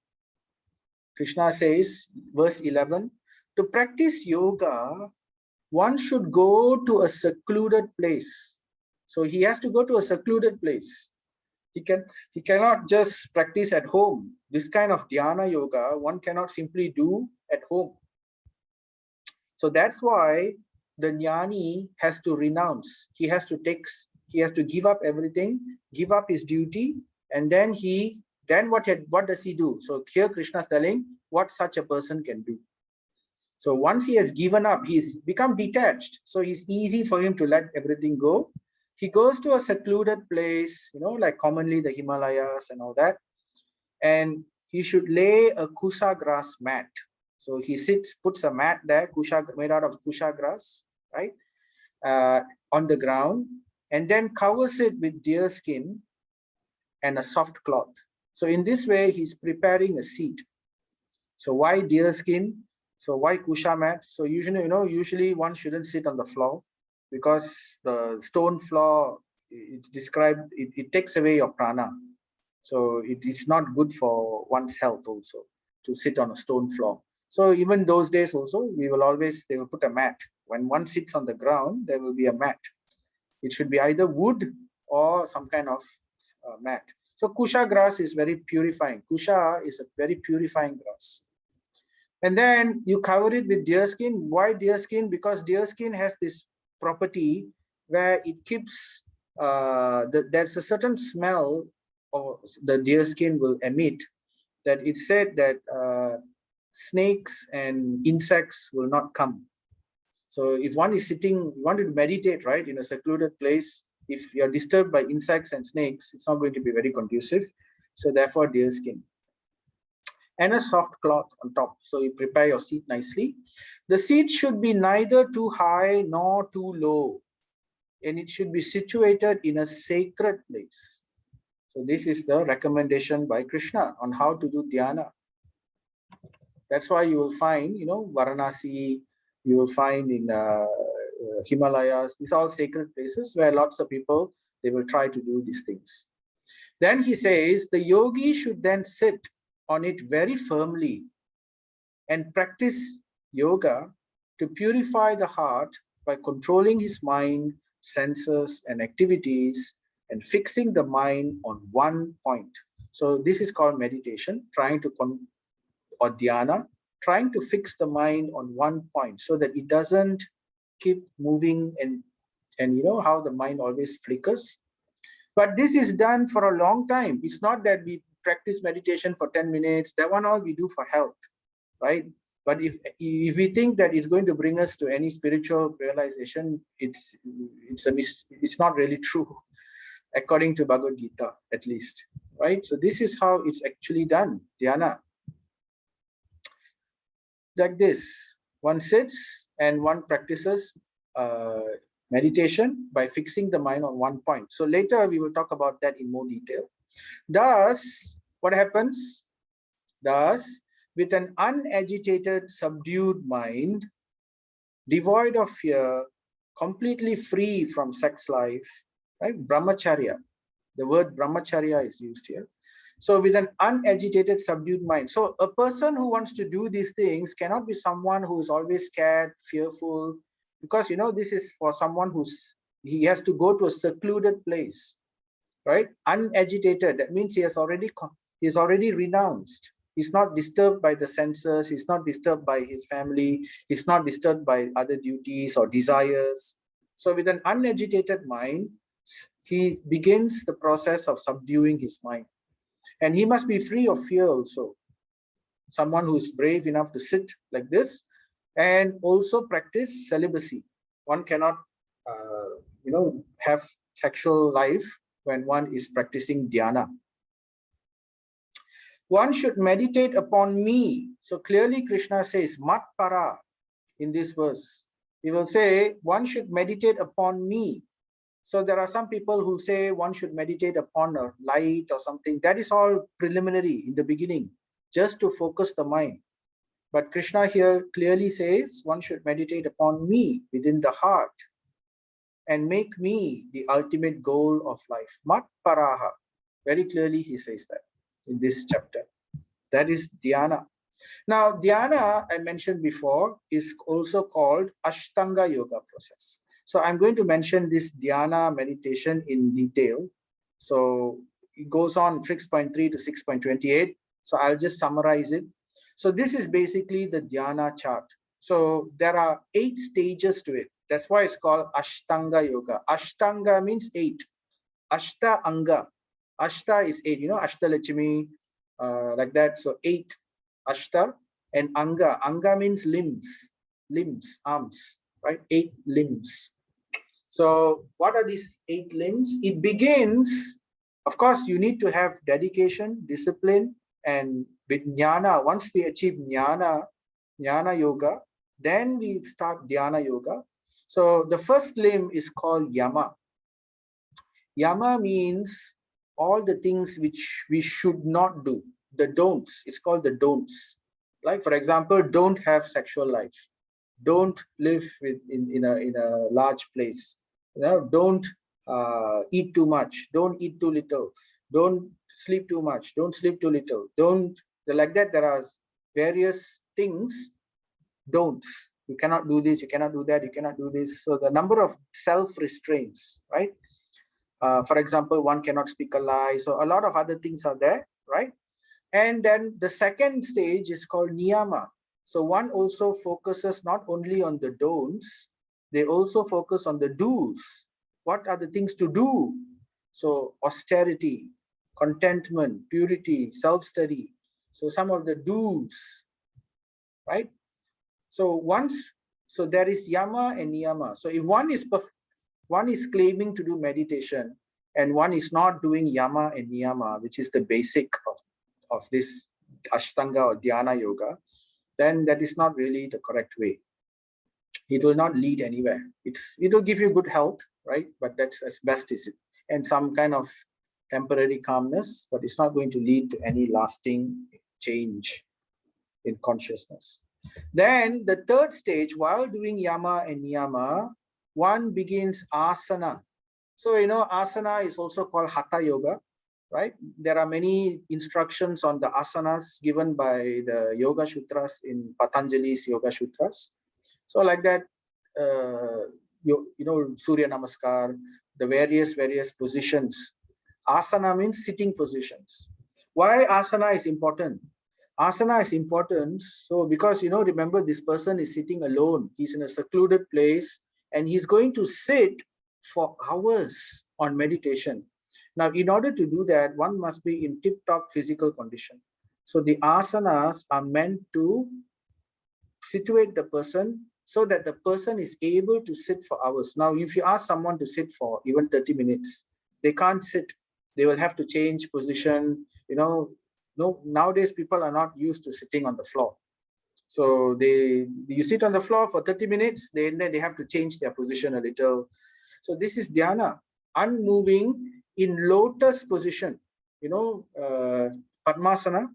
Krishna says, verse 11, to practice yoga, one should go to a secluded place. So he has to go to a secluded place. He cannot just practice at home. This kind of Dhyana Yoga, one cannot simply do at home. So that's why the jnani has to renounce. He has to give up everything, give up his duty, and then what does he do? So here Krishna is telling what such a person can do. So once he has given up, he's become detached. So it's easy for him to let everything go. He goes to a secluded place, like commonly the Himalayas and all that. And he should lay a kusha grass mat. So he puts a mat there, made out of kusha grass, right, on the ground, and then covers it with deer skin and a soft cloth. So in this way, he's preparing a seat. So why deer skin? So why kusha mat? So usually one shouldn't sit on the floor because the stone floor, it takes away your prana. So it's not good for one's health also to sit on a stone floor. So even those days also, they will put a mat. When one sits on the ground, there will be a mat. It should be either wood or some kind of mat. So kusha grass is very purifying. Kusha is a very purifying grass. And then you cover it with deer skin. Why deer skin? Because deer skin has this property where it keeps, there's a certain smell or the deer skin will emit, that it's said that snakes and insects will not come. So if one is wanted to meditate, right, in a secluded place, if you're disturbed by insects and snakes, it's not going to be very conducive. So therefore, deer skin. and a soft cloth on top. So you prepare your seat nicely. The seat should be neither too high nor too low, and it should be situated in a sacred place. So this is the recommendation by Krishna on how to do dhyana. That's why you will find, Varanasi, you will find in Himalayas, these are all sacred places where lots of people, they will try to do these things. Then he says, the yogi should then sit on it very firmly and practice yoga to purify the heart by controlling his mind, senses, and activities, and fixing the mind on one point. So this is called meditation, or dhyana, trying to fix the mind on one point so that it doesn't keep moving, and you know how the mind always flickers. But this is done for a long time. It's not that we practice meditation for 10 minutes. That one all we do for health, right? But if we think that it's going to bring us to any spiritual realization, it's not really true, according to Bhagavad Gita, at least, right? So this is how it's actually done, dhyana. Like this, one sits and one practices meditation by fixing the mind on one point. So later we will talk about that in more detail. Thus, what happens? Thus, with an unagitated, subdued mind, devoid of fear, completely free from sex life, right? Brahmacharya. The word brahmacharya is used here. So with an unagitated, subdued mind. So a person who wants to do these things cannot be someone who is always scared, fearful, because this is for someone he has to go to a secluded place, right? Unagitated, that means he has already renounced. He's not disturbed by the senses, he's not disturbed by his family, he's not disturbed by other duties or desires. So with an unagitated mind, he begins the process of subduing his mind. And he must be free of fear also. Someone who is brave enough to sit like this and also practice celibacy. One cannot, have sexual life when one is practicing dhyana. One should meditate upon me. So clearly Krishna says, mat para, in this verse. He will say, one should meditate upon me. So there are some people who say one should meditate upon a light or something. That is all preliminary in the beginning, just to focus the mind. But Krishna here clearly says one should meditate upon me within the heart and make me the ultimate goal of life. Mat paraha. Very clearly he says that in this chapter. That is dhyana. Now, dhyana, I mentioned before, is also called Ashtanga Yoga process. So I'm going to mention this dhyana meditation in detail. So it goes on 6.3 to 6.28. So I'll just summarize it. So this is basically the dhyana chart. So there are 8 stages to it. That's why it's called Ashtanga Yoga. Ashtanga means 8. Ashta Anga. Ashta is 8, Ashtalachimi, like that. So 8 Ashta, and Anga. Anga means limbs, arms, right? 8 limbs. So what are these 8 limbs? It begins, of course, you need to have dedication, discipline, and with jnana. Once we achieve jnana yoga, then we start dhyana yoga. So the first limb is called yama. Yama means all the things which we should not do. The don'ts. It's called the don'ts. Like, for example, don't have sexual life. Don't live in a large place. Don't eat too much. Don't eat too little. Don't sleep too much. Don't sleep too little. Don't, like that. There are various things, don'ts. You cannot do this. You cannot do that. You cannot do this. So the number of self-restraints, right? For example, one cannot speak a lie. So a lot of other things are there, right? And then the second stage is called niyama. So one also focuses not only on the don'ts, they also focus on the do's. What are the things to do? So austerity, contentment, purity, self-study. So some of the do's, right? So there is yama and niyama. So if one is claiming to do meditation and one is not doing yama and niyama, which is the basic of this Ashtanga or Dhyana Yoga, then that is not really the correct way. It will not lead anywhere. It will give you good health, right? But that's as best is it, and some kind of temporary calmness, but it's not going to lead to any lasting change in consciousness. Then the third stage, while doing yama and niyama, one begins asana. So asana is also called hatha yoga, right? There are many instructions on the asanas given by the Yoga Sutras in Patanjali's Yoga Sutras. So like that, Surya Namaskar, the various positions. Asana means sitting positions. Why asana is important? Asana is important. So because, remember, this person is sitting alone. He's in a secluded place and he's going to sit for hours on meditation. Now, in order to do that, one must be in tip-top physical condition. So the asanas are meant to situate the person so that the person is able to sit for hours. Now, if you ask someone to sit for even 30 minutes, they can't sit. They will have to change position. No, nowadays people are not used to sitting on the floor. So you sit on the floor for 30 minutes, then they have to change their position a little. So this is dhyana, unmoving in lotus position. Padmasana,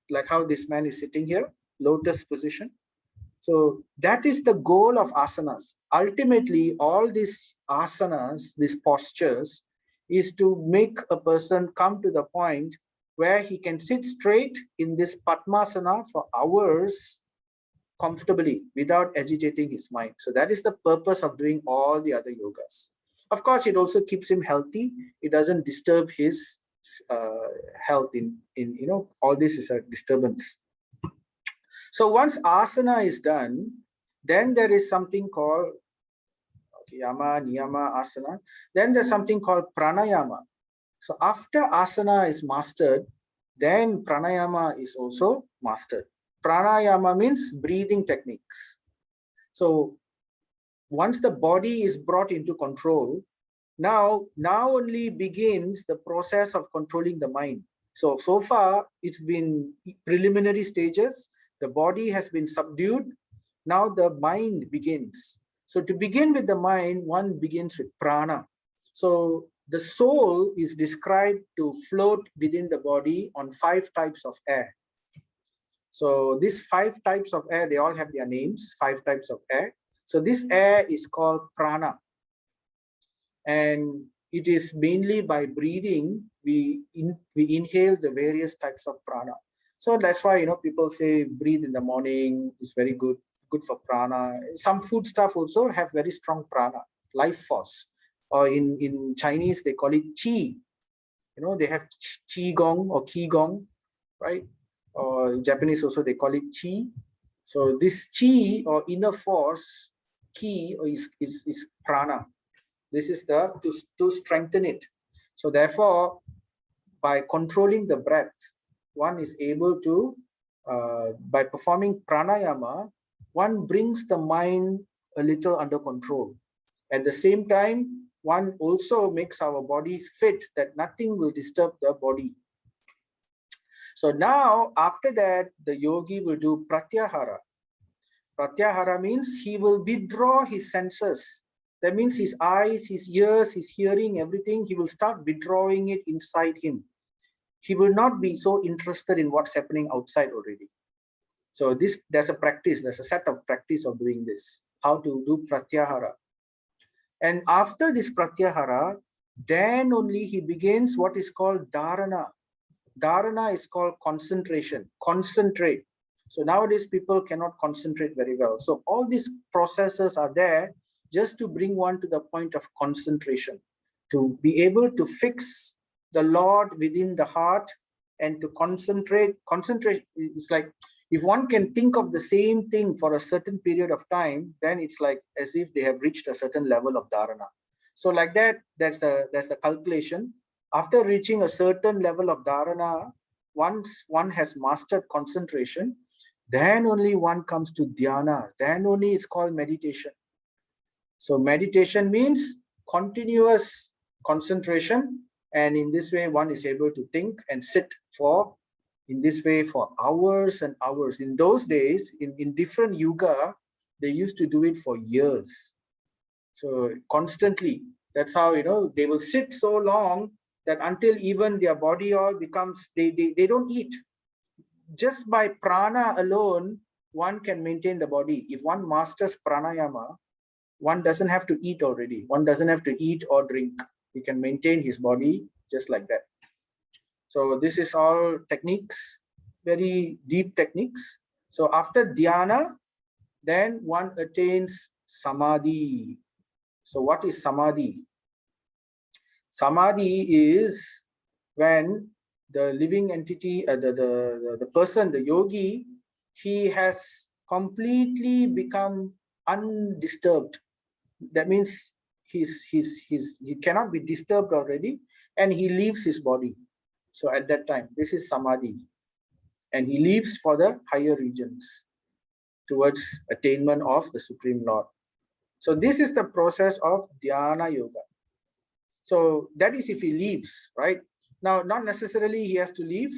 like how this man is sitting here, lotus position. So that is the goal of asanas. Ultimately, all these asanas, these postures, is to make a person come to the point where he can sit straight in this Padmasana for hours comfortably without agitating his mind. So that is the purpose of doing all the other yogas. Of course, it also keeps him healthy. It doesn't disturb his health. All this is a disturbance. So once asana is done, then there is something called yama, niyama, asana. Then there's something called pranayama. So after asana is mastered, then pranayama is also mastered. Pranayama means breathing techniques. So once the body is brought into control, now only begins the process of controlling the mind. So far it's been preliminary stages. The body has been subdued. Now the mind begins. So to begin with the mind, one begins with prana. So the soul is described to float within the body on 5 types of air. So these 5 types of air, they all have their names, 5 types of air. So this air is called prana. And it is mainly by breathing, we inhale the various types of prana. So that's why, people say breathe in the morning is very good for prana. Some food stuff also have very strong prana, life force. Or in Chinese, they call it qi. They have qi gong or qi gong, right? Or in Japanese also, they call it qi. So this qi or inner force, qi is prana. This is to strengthen it. So therefore, by controlling the breath, one is able to, by performing pranayama, one brings the mind a little under control. At the same time, one also makes our bodies fit that nothing will disturb the body. So now, after that, the yogi will do pratyahara. Pratyahara means he will withdraw his senses. That means his eyes, his ears, his hearing, everything, he will start withdrawing it inside him. He will not be so interested in what's happening outside already. So there's a set of practice of doing this, how to do pratyahara. And after this pratyahara, then only he begins what is called dharana. Dharana is called concentration, concentrate. So nowadays people cannot concentrate very well. So all these processes are there just to bring one to the point of concentration, to be able to fix the Lord within the heart and to concentrate. Concentrate is like, if one can think of the same thing for a certain period of time, then it's like as if they have reached a certain level of dharana. So like that, that's the calculation. After reaching a certain level of dharana, once one has mastered concentration, then only one comes to dhyana. Then only it's called meditation. So meditation means continuous concentration, and in this way one is able to think and sit for in this way for hours and hours. In those days, in different yuga, they used to do it for years. So constantly, that's how, they will sit so long that until even their body all becomes, they don't eat. Just by prana alone, one can maintain the body. If one masters pranayama, one doesn't have to eat already. One doesn't have to eat or drink. He can maintain his body just like that. So this is all techniques, very deep techniques. So after dhyana, then one attains samadhi. So what is samadhi? Samadhi is when the living entity, the person, the yogi, he has completely become undisturbed. That means he cannot be disturbed already, and he leaves his body. So at that time, this is samadhi, and he leaves for the higher regions towards attainment of the Supreme Lord. So this is the process of Dhyana Yoga. So that is if he leaves, right? Now, not necessarily he has to leave.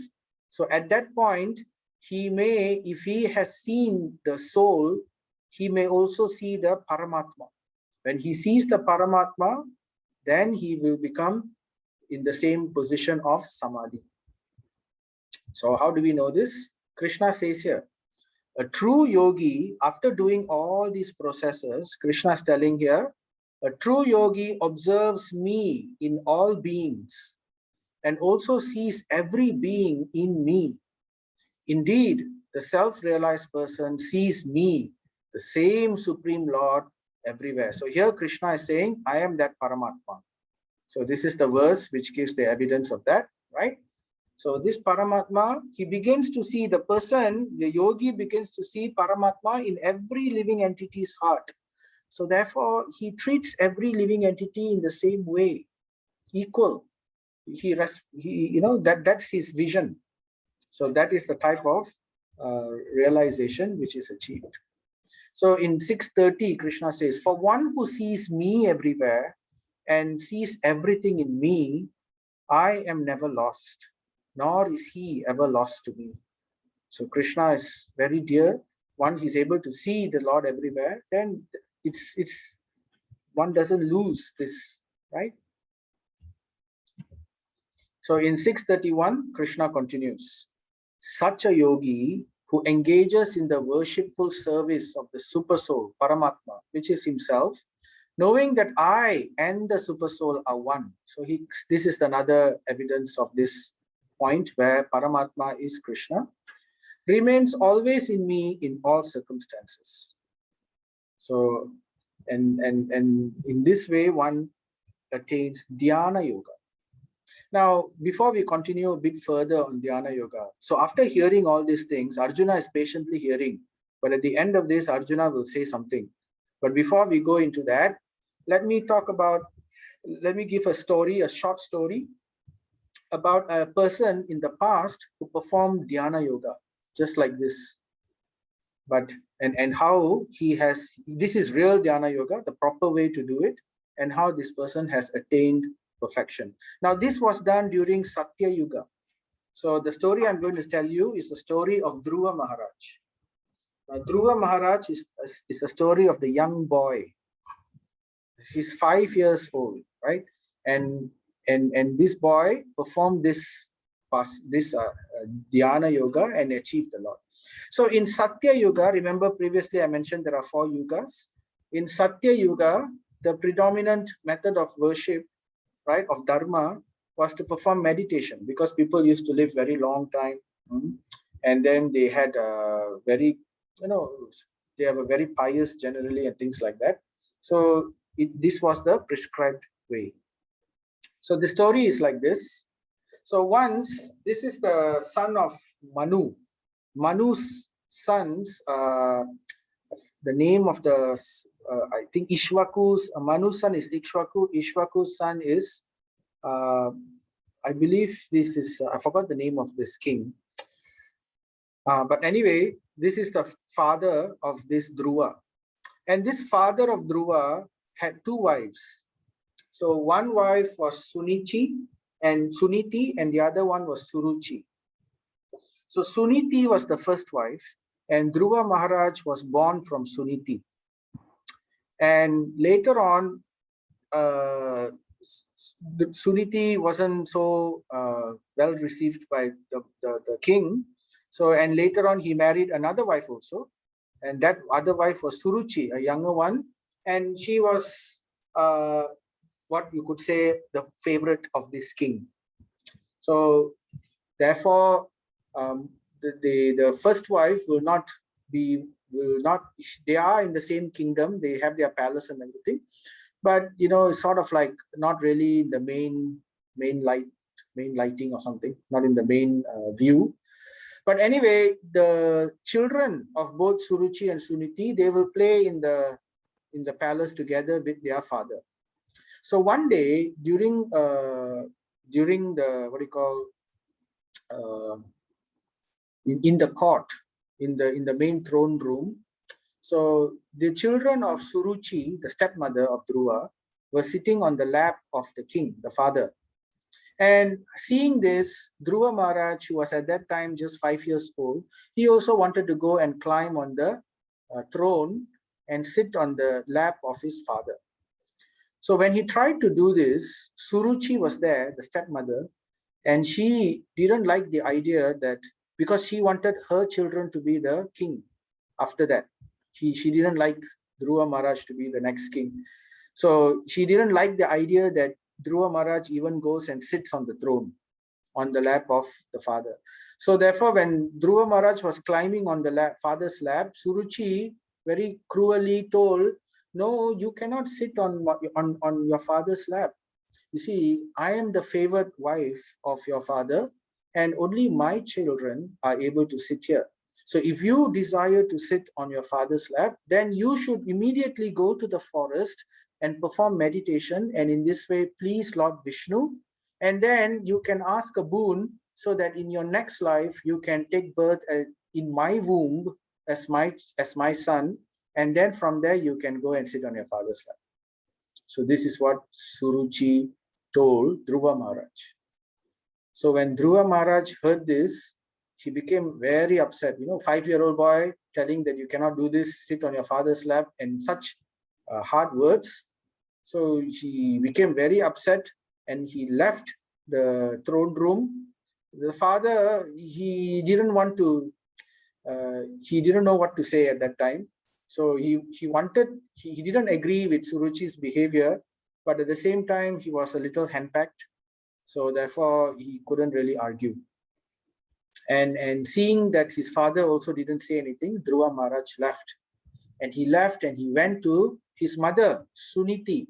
So at that point, he may, if he has seen the soul, he may also see the Paramatma. When he sees the Paramatma, then he will become in the same position of Samadhi. So how do we know this? Krishna says here, a true yogi, after doing all these processes, Krishna is telling here, a true yogi observes me in all beings and also sees every being in me. Indeed, the self-realized person sees me, the same Supreme Lord, everywhere. So here Krishna is saying, I am that Paramatma. So this is the verse which gives the evidence of that, right? So this Paramatma, he begins to see the person, the yogi begins to see Paramatma in every living entity's heart. So therefore, he treats every living entity in the same way, equal. That's his vision. So that is the type of realization which is achieved. So in 6:30, Krishna says, for one who sees me everywhere and sees everything in me, I am never lost, nor is he ever lost to me. So Krishna is very dear. One is able to see the Lord everywhere, then it's one doesn't lose this, right? So in 6:31, Krishna continues, such a yogi who engages in the worshipful service of the super soul, Paramatma, which is himself, knowing that I and the super soul are one. So this is another evidence of this point where Paramatma is Krishna, remains always in me in all circumstances. So, and in this way, one attains Dhyana Yoga. Now, before we continue a bit further on Dhyana Yoga, so after hearing all these things, Arjuna is patiently hearing, but at the end of this, Arjuna will say something. But before we go into that, let me give a story, a short story about a person in the past who performed Dhyana Yoga, just like this. But, and how this is real Dhyana Yoga, the proper way to do it, and how this person has attained perfection. Now, this was done during Satya Yuga. So the story I'm going to tell you is the story of Dhruva Maharaj. Now, Dhruva Maharaj is a story of the young boy. He's 5 years old, right? And this boy performed this Dhyana Yoga and achieved the Lord. So in Satya Yuga, remember previously I mentioned there are 4 yugas. In Satya Yuga, the predominant method of worship, right, of dharma was to perform meditation, because people used to live very long time, and then they had they have a very pious generally and things like that. So this was the prescribed way. So the story is like this. So once, this is the son of Manu. Manu's sons, the name of the, I think Ishwaku's, Manu's son is Ishwaku. Ishwaku's son is, I believe this is, I forgot the name of this king. But anyway, this is the father of this Dhruva. And this father of Dhruva had 2 wives. So one wife was Suniti, and the other one was Suruchi. So Suniti was the first wife, and Dhruva Maharaj was born from Suniti. And later on, Suniti wasn't so well received by the king. So, and later on, he married another wife also. And that other wife was Suruchi, a younger one. And she was what you could say the favorite of this king. So, therefore, the first wife will not, they are in the same kingdom, they have their palace and everything, but it's sort of like not really in the main lighting or something, not in the main view. But anyway, the children of both Suruchi and Suniti, they will play in the palace together with their father. So one day during the what do you call in the court, in the main throne room. So the children of Suruchi, the stepmother of Dhruva, were sitting on the lap of the king, the father. And seeing this, Dhruva Maharaj, who was at that time just 5 years old, he also wanted to go and climb on the throne and sit on the lap of his father. So when he tried to do this, Suruchi was there, the stepmother, and she didn't like the idea that, because she wanted her children to be the king after that. She didn't like Dhruva Maharaj to be the next king. So she didn't like the idea that Dhruva Maharaj even goes and sits on the throne, on the lap of the father. So therefore, when Dhruva Maharaj was climbing on the father's lap, Suruchi very cruelly told, no, you cannot sit on your father's lap. You see, I am the favored wife of your father, and only my children are able to sit here. So if you desire to sit on your father's lap, then you should immediately go to the forest and perform meditation, and in this way please Lord Vishnu, and then you can ask a boon so that in your next life you can take birth in my womb as my son, and then from there you can go and sit on your father's lap. So this is what Suruchi told Dhruva Maharaj. So when Dhruva Maharaj heard this, she became very upset. 5-year-old boy telling that you cannot do this, sit on your father's lap, and such hard words. So he became very upset and he left the throne room. The father, he didn't know what to say at that time. So he didn't agree with Suruchi's behavior, but at the same time, he was a little henpecked. So therefore, he couldn't really argue. And seeing that his father also didn't say anything, Dhruva Maharaj left. And he left and he went to his mother, Suniti.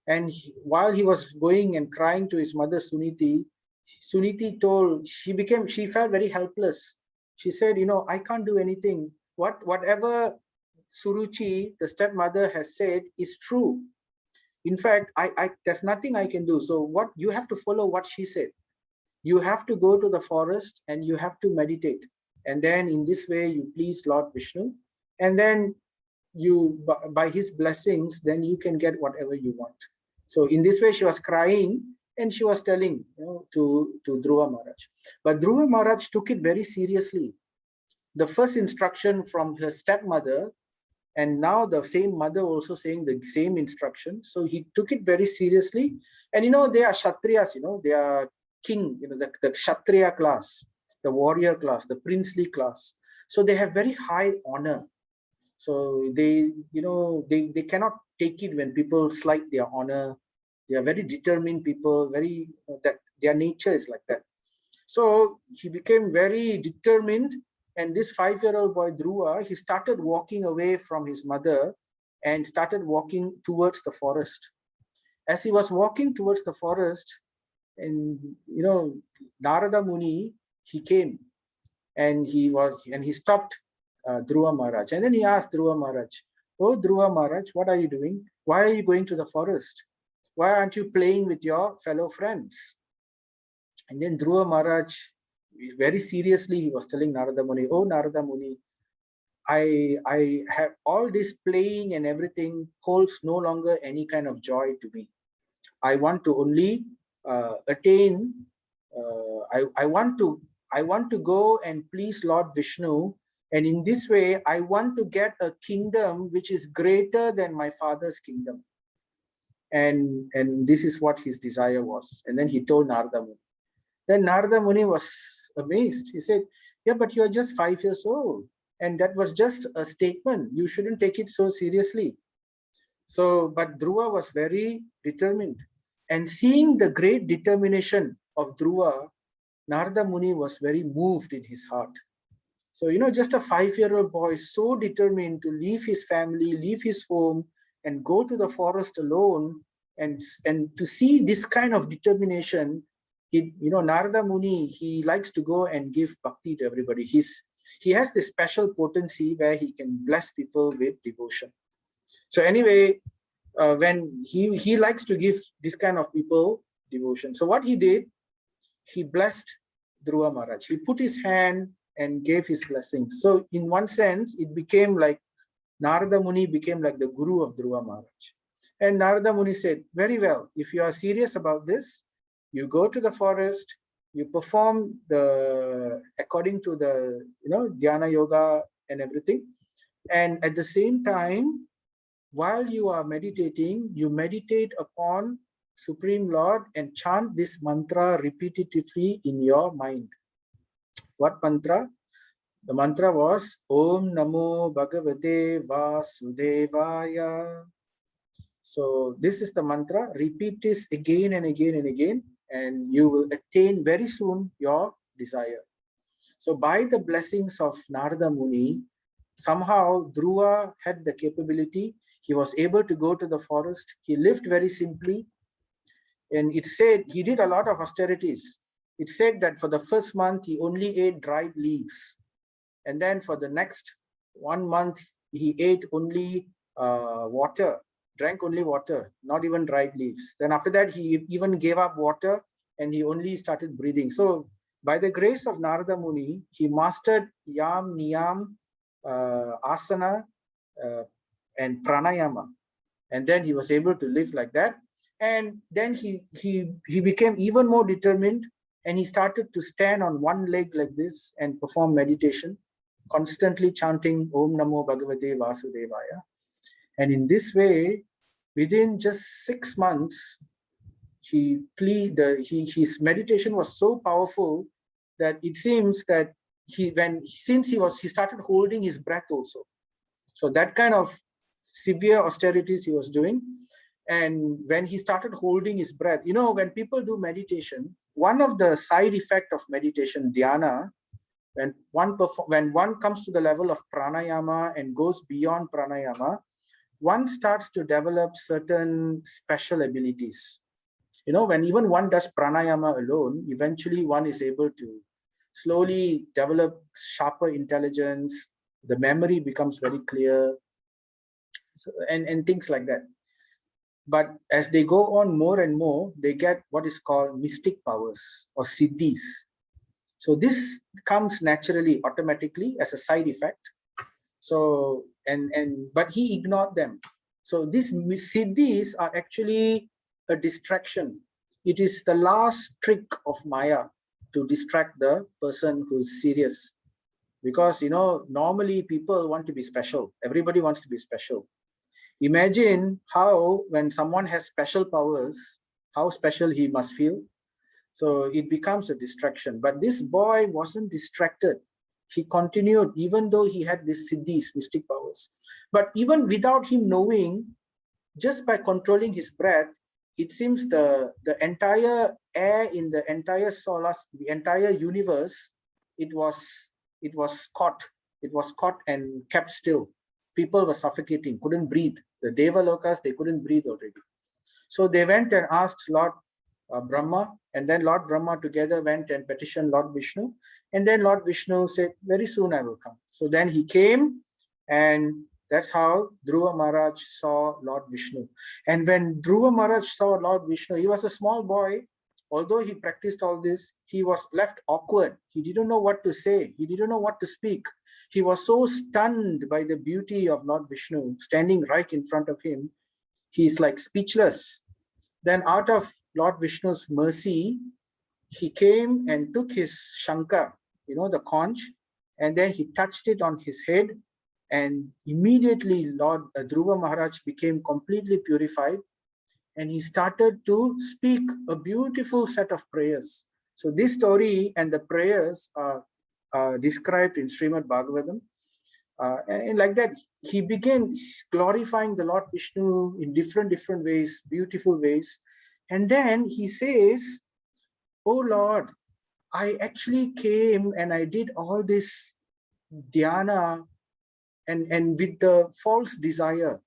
And while he was going and crying to his mother, Suniti told, she felt very helpless. She said, I can't do anything. Whatever Suruchi, the stepmother, has said is true. In fact, there's nothing I can do. So what you have to follow what she said. You have to go to the forest and you have to meditate. And then in this way, you please Lord Vishnu. And then by his blessings, then you can get whatever you want. So in this way, she was crying and she was telling to Dhruva Maharaj. But Dhruva Maharaj took it very seriously. The first instruction from her stepmother, and now the same mother also saying the same instruction. So he took it very seriously. And they are Kshatriyas, they are king, the Kshatriya class, the warrior class, the princely class. So they have very high honor. So they cannot take it when people slight their honor. They are very determined people, that their nature is like that. So he became very determined. And this 5-year-old boy, Dhruva, he started walking away from his mother and started walking towards the forest. As he was walking towards the forest, and Narada Muni, he came and he stopped Dhruva Maharaj. And then he asked Dhruva Maharaj, "Oh, Dhruva Maharaj, what are you doing? Why are you going to the forest? Why aren't you playing with your fellow friends?" And then Dhruva Maharaj, very seriously, he was telling Narada Muni, "Oh, Narada Muni, I have all this playing and everything holds no longer any kind of joy to me. I want to only attain, I want to I want to go and please Lord Vishnu. And in this way, I want to get a kingdom which is greater than my father's kingdom. And this is what his desire was. And then he told Narada Muni. Then Narada Muni was amazed. He said, yeah, but you're just 5 years old. And that was just a statement. You shouldn't take it so seriously. So, but Dhruva was very determined. And seeing the great determination of Dhruva, Narada Muni was very moved in his heart. So, just a 5-year-old boy so determined to leave his family, leave his home, and go to the forest alone, and to see this kind of determination, Narada Muni, he likes to go and give bhakti to everybody. He has this special potency where he can bless people with devotion. So anyway, when he likes to give this kind of people devotion. So what he did, he blessed Dhruva Maharaj. He put his hand and gave his blessings. So in one sense, it became like Narada Muni became like the guru of Dhruva Maharaj. And Narada Muni said, very well, if you are serious about this, you go to the forest, you perform according to the, Dhyana Yoga and everything. And at the same time, while you are meditating, you meditate upon Supreme Lord and chant this mantra repetitively in your mind. What mantra? The mantra was Om Namo Bhagavate Vasudevaya. So this is the mantra. Repeat this again and again and again, and you will attain very soon your desire. So by the blessings of Narada Muni, somehow Dhruva had the capability. He was able to go to the forest. He lived very simply. And it said he did a lot of austerities. It said that for the first month, he only ate dried leaves. And then for the next 1 month, he ate only water, drank only water, not even dried leaves. Then after that, he even gave up water and he only started breathing. So by the grace of Narada Muni, he mastered Yam, Niyam, Asana, and Pranayama. And then he was able to live like that. And then he became even more determined, and he started to stand on one leg like this and perform meditation, constantly chanting Om Namo Bhagavate Vasudevaya. And in this way, within just 6 months, his meditation was so powerful that it seems that he started holding his breath also. So that kind of severe austerities he was doing. And when he started holding his breath, when people do meditation, one of the side effects of meditation, dhyana, when one comes to the level of pranayama and goes beyond pranayama, one starts to develop certain special abilities. When even one does pranayama alone, eventually one is able to slowly develop sharper intelligence. The memory becomes very clear, and things like that. But as they go on more and more, they get what is called mystic powers or siddhis. So this comes naturally, automatically as a side effect. So, but he ignored them. So these siddhis are actually a distraction. It is the last trick of Maya to distract the person who is serious. Because, normally people want to be special. Everybody wants to be special. Imagine how, when someone has special powers, how special he must feel. So it becomes a distraction. But this boy wasn't distracted. He continued, even though he had these siddhis, mystic powers. But even without him knowing, just by controlling his breath, it seems the entire air in the entire the entire universe, it was caught. It was caught and kept still. People were suffocating, couldn't breathe. The Devalokas, they couldn't breathe already. So they went and asked Lord Brahma, and then Lord Brahma together went and petitioned Lord Vishnu. And then Lord Vishnu said, very soon I will come. So then he came, and that's how Dhruva Maharaj saw Lord Vishnu. And when Dhruva Maharaj saw Lord Vishnu, he was a small boy. Although he practiced all this, he was left awkward. He didn't know what to say. He didn't know what to speak. He was so stunned by the beauty of Lord Vishnu standing right in front of him. He's like speechless. Then out of Lord Vishnu's mercy, he came and took his shankha, the conch, and then he touched it on his head, and immediately Lord Dhruva Maharaj became completely purified, and he started to speak a beautiful set of prayers. So this story and the prayers are described in Srimad Bhagavatam. And like that, he began glorifying the Lord Vishnu in different ways, beautiful ways. And then he says, "Oh Lord, I actually came and I did all this dhyana and with the false desire.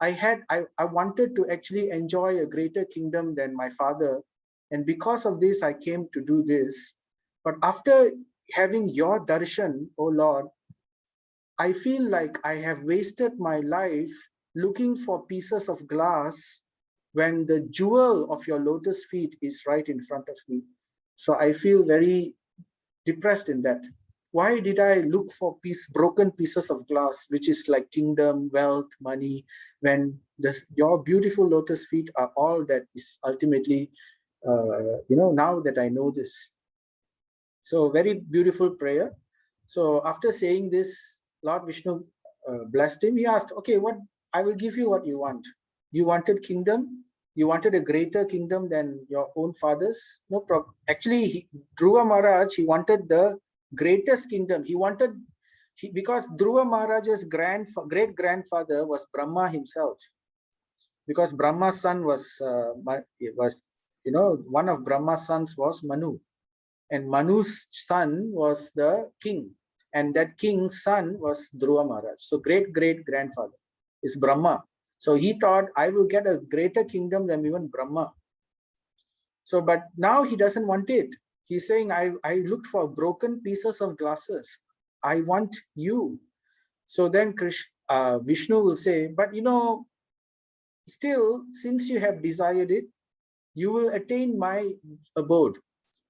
I wanted to actually enjoy a greater kingdom than my father. And because of this, I came to do this. But after having your darshan, oh Lord, I feel like I have wasted my life looking for pieces of glass when the jewel of your lotus feet is right in front of me. So I feel very depressed in that. Why did I look for broken pieces of glass, which is like kingdom, wealth, money, when your beautiful lotus feet are all that is ultimately, now that I know this." So very beautiful prayer. So after saying this, Lord Vishnu blessed him. He asked, "Okay, what I will give you what you want. You wanted kingdom. You wanted a greater kingdom than your own fathers. No problem. Actually, Dhruva Maharaj, he wanted the greatest kingdom. Because Dhruva Maharaj's great grandfather was Brahma himself. Because Brahma's son was one of Brahma's sons was Manu, and Manu's son was the king, and that king's son was Dhruva Maharaj. So great grandfather is Brahma. So he thought, I will get a greater kingdom than even Brahma. So, but now he doesn't want it. He's saying, I looked for broken pieces of glasses. I want you. So then Vishnu will say, but still, since you have desired it, you will attain my abode.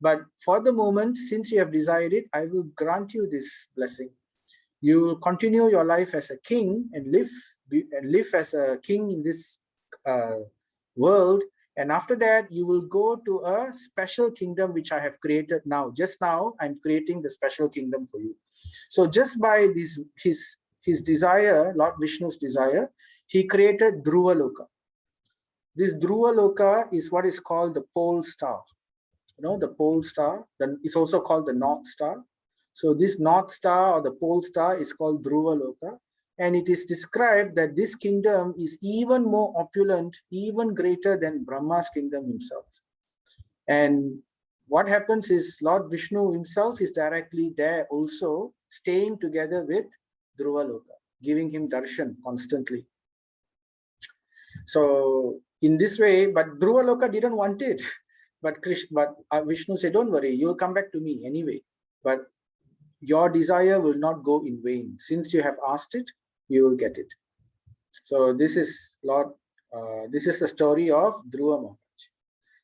But for the moment, since you have desired it, I will grant you this blessing. You will continue your life as a king and live as a king in this world. And after that, you will go to a special kingdom which I have created now. Just now, I'm creating the special kingdom for you. So just by his desire, Lord Vishnu's desire, he created Dhruva Loka. This Dhruva Loka is what is called the pole star. The pole star, then it's also called the North Star. So this North Star or the pole star is called Dhruva Loka. And it is described that this kingdom is even more opulent, even greater than Brahma's kingdom himself. And what happens is Lord Vishnu himself is directly there also, staying together with Dhruva Loka, giving him darshan constantly. So in this way, but Dhruva Loka didn't want it. But Vishnu said, don't worry, you'll come back to me anyway. But your desire will not go in vain. Since you have asked it, you will get it. So this is this is the story of Dhruva Maharaj.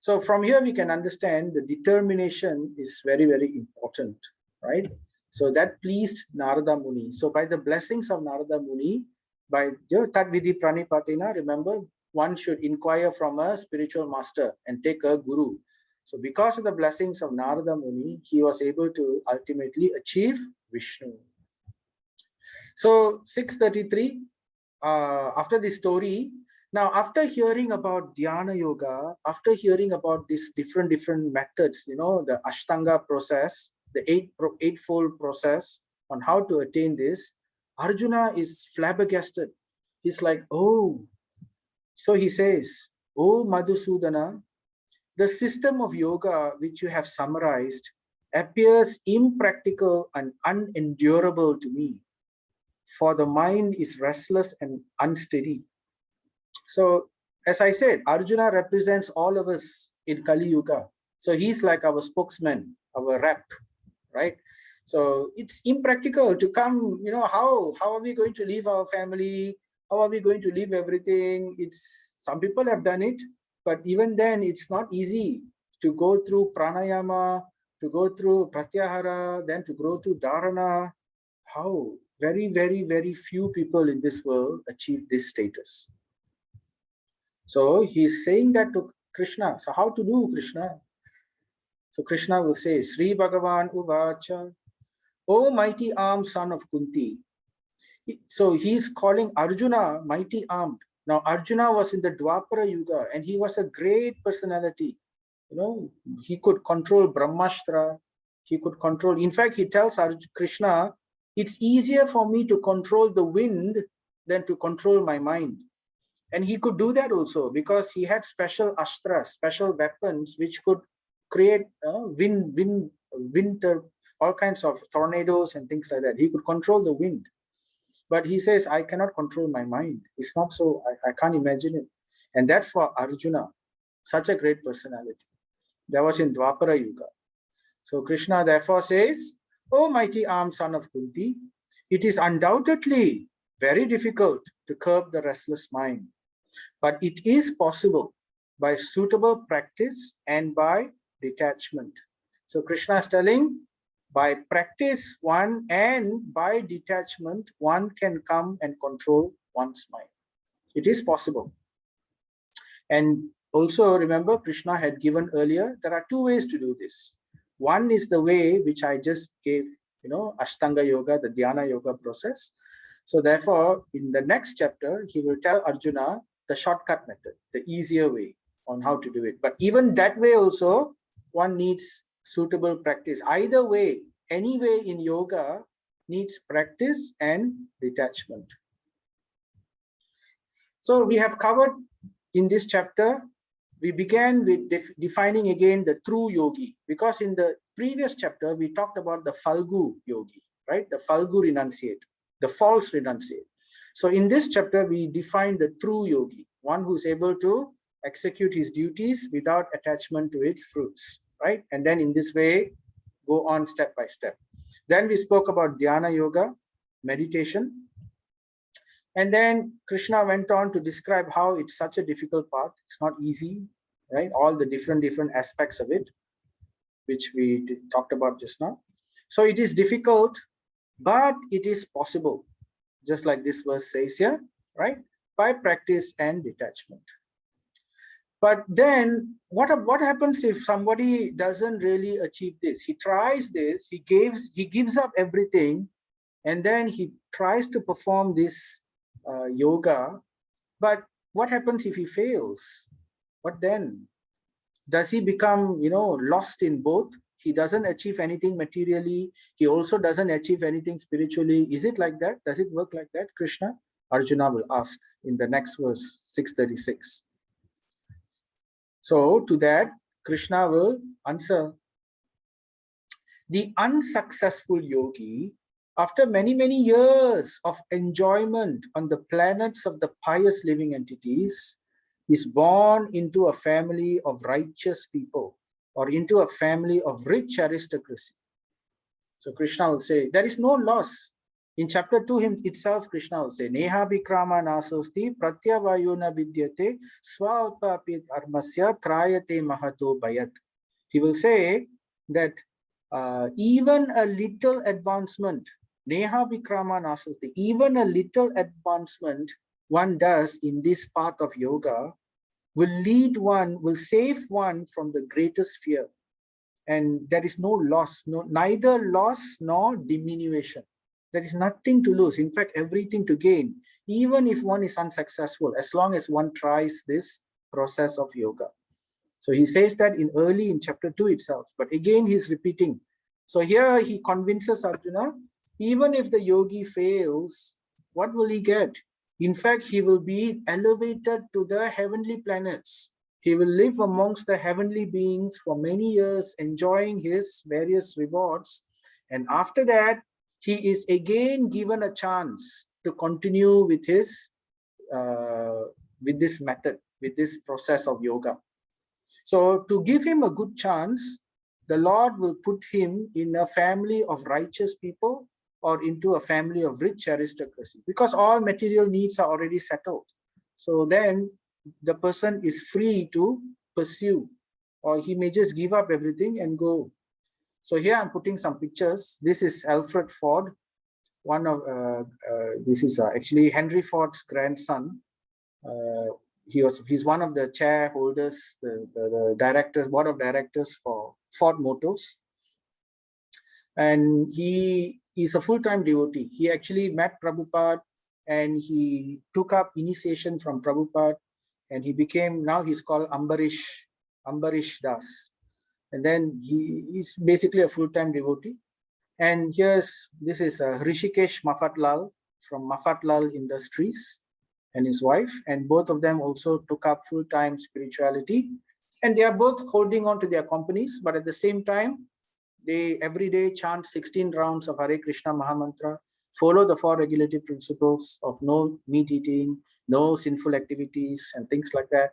So from here we can understand the determination is very, very important, right? So that pleased Narada Muni. So by the blessings of Narada Muni, by Tat Vidhi Pranipatina, remember, one should inquire from a spiritual master and take a guru. So because of the blessings of Narada Muni, he was able to ultimately achieve Vishnu. So 633, after this story, now after hearing about Dhyana Yoga, after hearing about these different methods, the Ashtanga process, the eightfold process on how to attain this, Arjuna is flabbergasted. He's like, oh. So he says, oh Madhusudana, the system of yoga which you have summarized appears impractical and unendurable to me, for the mind is restless and unsteady. So, as I said, Arjuna represents all of us in Kali Yuga. So he's like our spokesman, our rep, right? So it's impractical to come, how are we going to leave our family? How are we going to leave everything? Some people have done it, but even then it's not easy to go through pranayama, to go through pratyahara, then to go through dharana. How? Very, very, very few people in this world achieve this status. So he's saying that to Krishna. So how to do, Krishna? So Krishna will say, Sri Bhagavan Uvacha, O mighty armed son of Kunti. So he's calling Arjuna mighty armed. Now Arjuna was in the Dwapara Yuga and he was a great personality. He could control Brahmastra. He could control, in fact, he tells Krishna, it's easier for me to control the wind than to control my mind. And he could do that also because he had special astras, special weapons, which could create winter, all kinds of tornadoes and things like that. He could control the wind. But he says, I cannot control my mind. It's not so, I can't imagine it. And that's for Arjuna, such a great personality. That was in Dwapara Yuga. So Krishna therefore says, O mighty armed son of Kunti, it is undoubtedly very difficult to curb the restless mind. But it is possible by suitable practice and by detachment. So Krishna is telling, by practice one and by detachment, one can come and control one's mind. It is possible. And also remember, Krishna had given earlier, there are two ways to do this. One is the way which I just gave, Ashtanga Yoga, the Dhyana Yoga process. So therefore, in the next chapter, he will tell Arjuna the shortcut method, the easier way on how to do it. But even that way also, one needs suitable practice. Either way, any way in yoga needs practice and detachment. So we have covered in this chapter, we began with defining again the true yogi, because in the previous chapter, we talked about the Falgu yogi, right? The Falgu renunciate, the false renunciate. So in this chapter, we define the true yogi, one who's able to execute his duties without attachment to its fruits, right? And then in this way, go on step by step. Then we spoke about Dhyana Yoga, meditation. And then Krishna went on to describe how it's such a difficult path. It's not easy, right? All the different aspects of it, which we talked about just now. So it is difficult, but it is possible. Just like this verse says here, right? By practice and detachment. But then what happens if somebody doesn't really achieve this? He tries this, he gives up everything, and then he tries to perform this yoga. But what happens if he fails? What then? Does he become, lost in both? He doesn't achieve anything materially. He also doesn't achieve anything spiritually. Is it like that? Does it work like that, Krishna? Arjuna will ask in the next verse, 636. So to that, Krishna will answer. The unsuccessful yogi, after many, many years of enjoyment on the planets of the pious living entities, is born into a family of righteous people or into a family of rich aristocracy. So Krishna will say, there is no loss. In chapter 2 itself, Krishna will say, Neha Vikrama Nasosti Pratyavayuna Vidyate Swalpapi Armasya Trayate Mahato Bayat. He will say that even a little advancement, Neha Vikrama Nasosti, even a little advancement one does in this path of yoga will save one from the greatest fear. And there is no loss, neither loss nor diminution. There is nothing to lose. In fact, everything to gain, even if one is unsuccessful, as long as one tries this process of yoga. So he says that in chapter 2 itself, but again, he's repeating. So here he convinces Arjuna, even if the yogi fails, what will he get? In fact, he will be elevated to the heavenly planets. He will live amongst the heavenly beings for many years, enjoying his various rewards. And after that, he is again given a chance to continue with his, with this method, with this process of yoga. So to give him a good chance, the Lord will put him in a family of righteous people or into a family of rich aristocracy, because all material needs are already settled. So then the person is free to pursue, or he may just give up everything and go. So here I'm putting some pictures. This is Alfred Ford. This is actually Henry Ford's grandson. He's one of the chair holders, the directors, board of directors for Ford Motors. And he is a full-time devotee. He actually met Prabhupada and he took up initiation from Prabhupada, and he became, now he's called Ambarish Das. And then he is basically a full-time devotee. And this is Rishikesh Mafatlal from Mafatlal Industries and his wife, and both of them also took up full-time spirituality. And they are both holding on to their companies, but at the same time, they every day chant 16 rounds of Hare Krishna Mahamantra, follow the 4 regulative principles of no meat eating, no sinful activities, and things like that.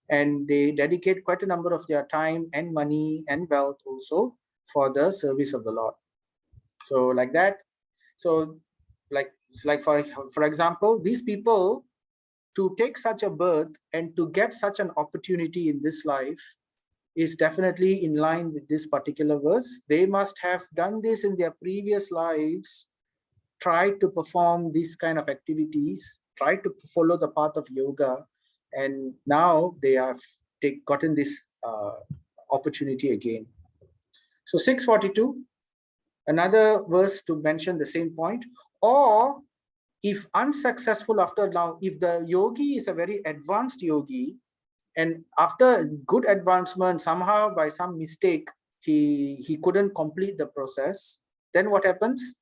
And they dedicate quite a number of their time and money and wealth also for the service of the Lord. So like that. So like for example, these people, to take such a birth and to get such an opportunity in this life is definitely in line with this particular verse. They must have done this in their previous lives, tried to perform these kind of activities, tried to follow the path of yoga, and now they have gotten this opportunity again. So 642, another verse to mention the same point. Or if unsuccessful after, now if the yogi is a very advanced yogi, and after good advancement, somehow by some mistake, he couldn't complete the process, then what happens?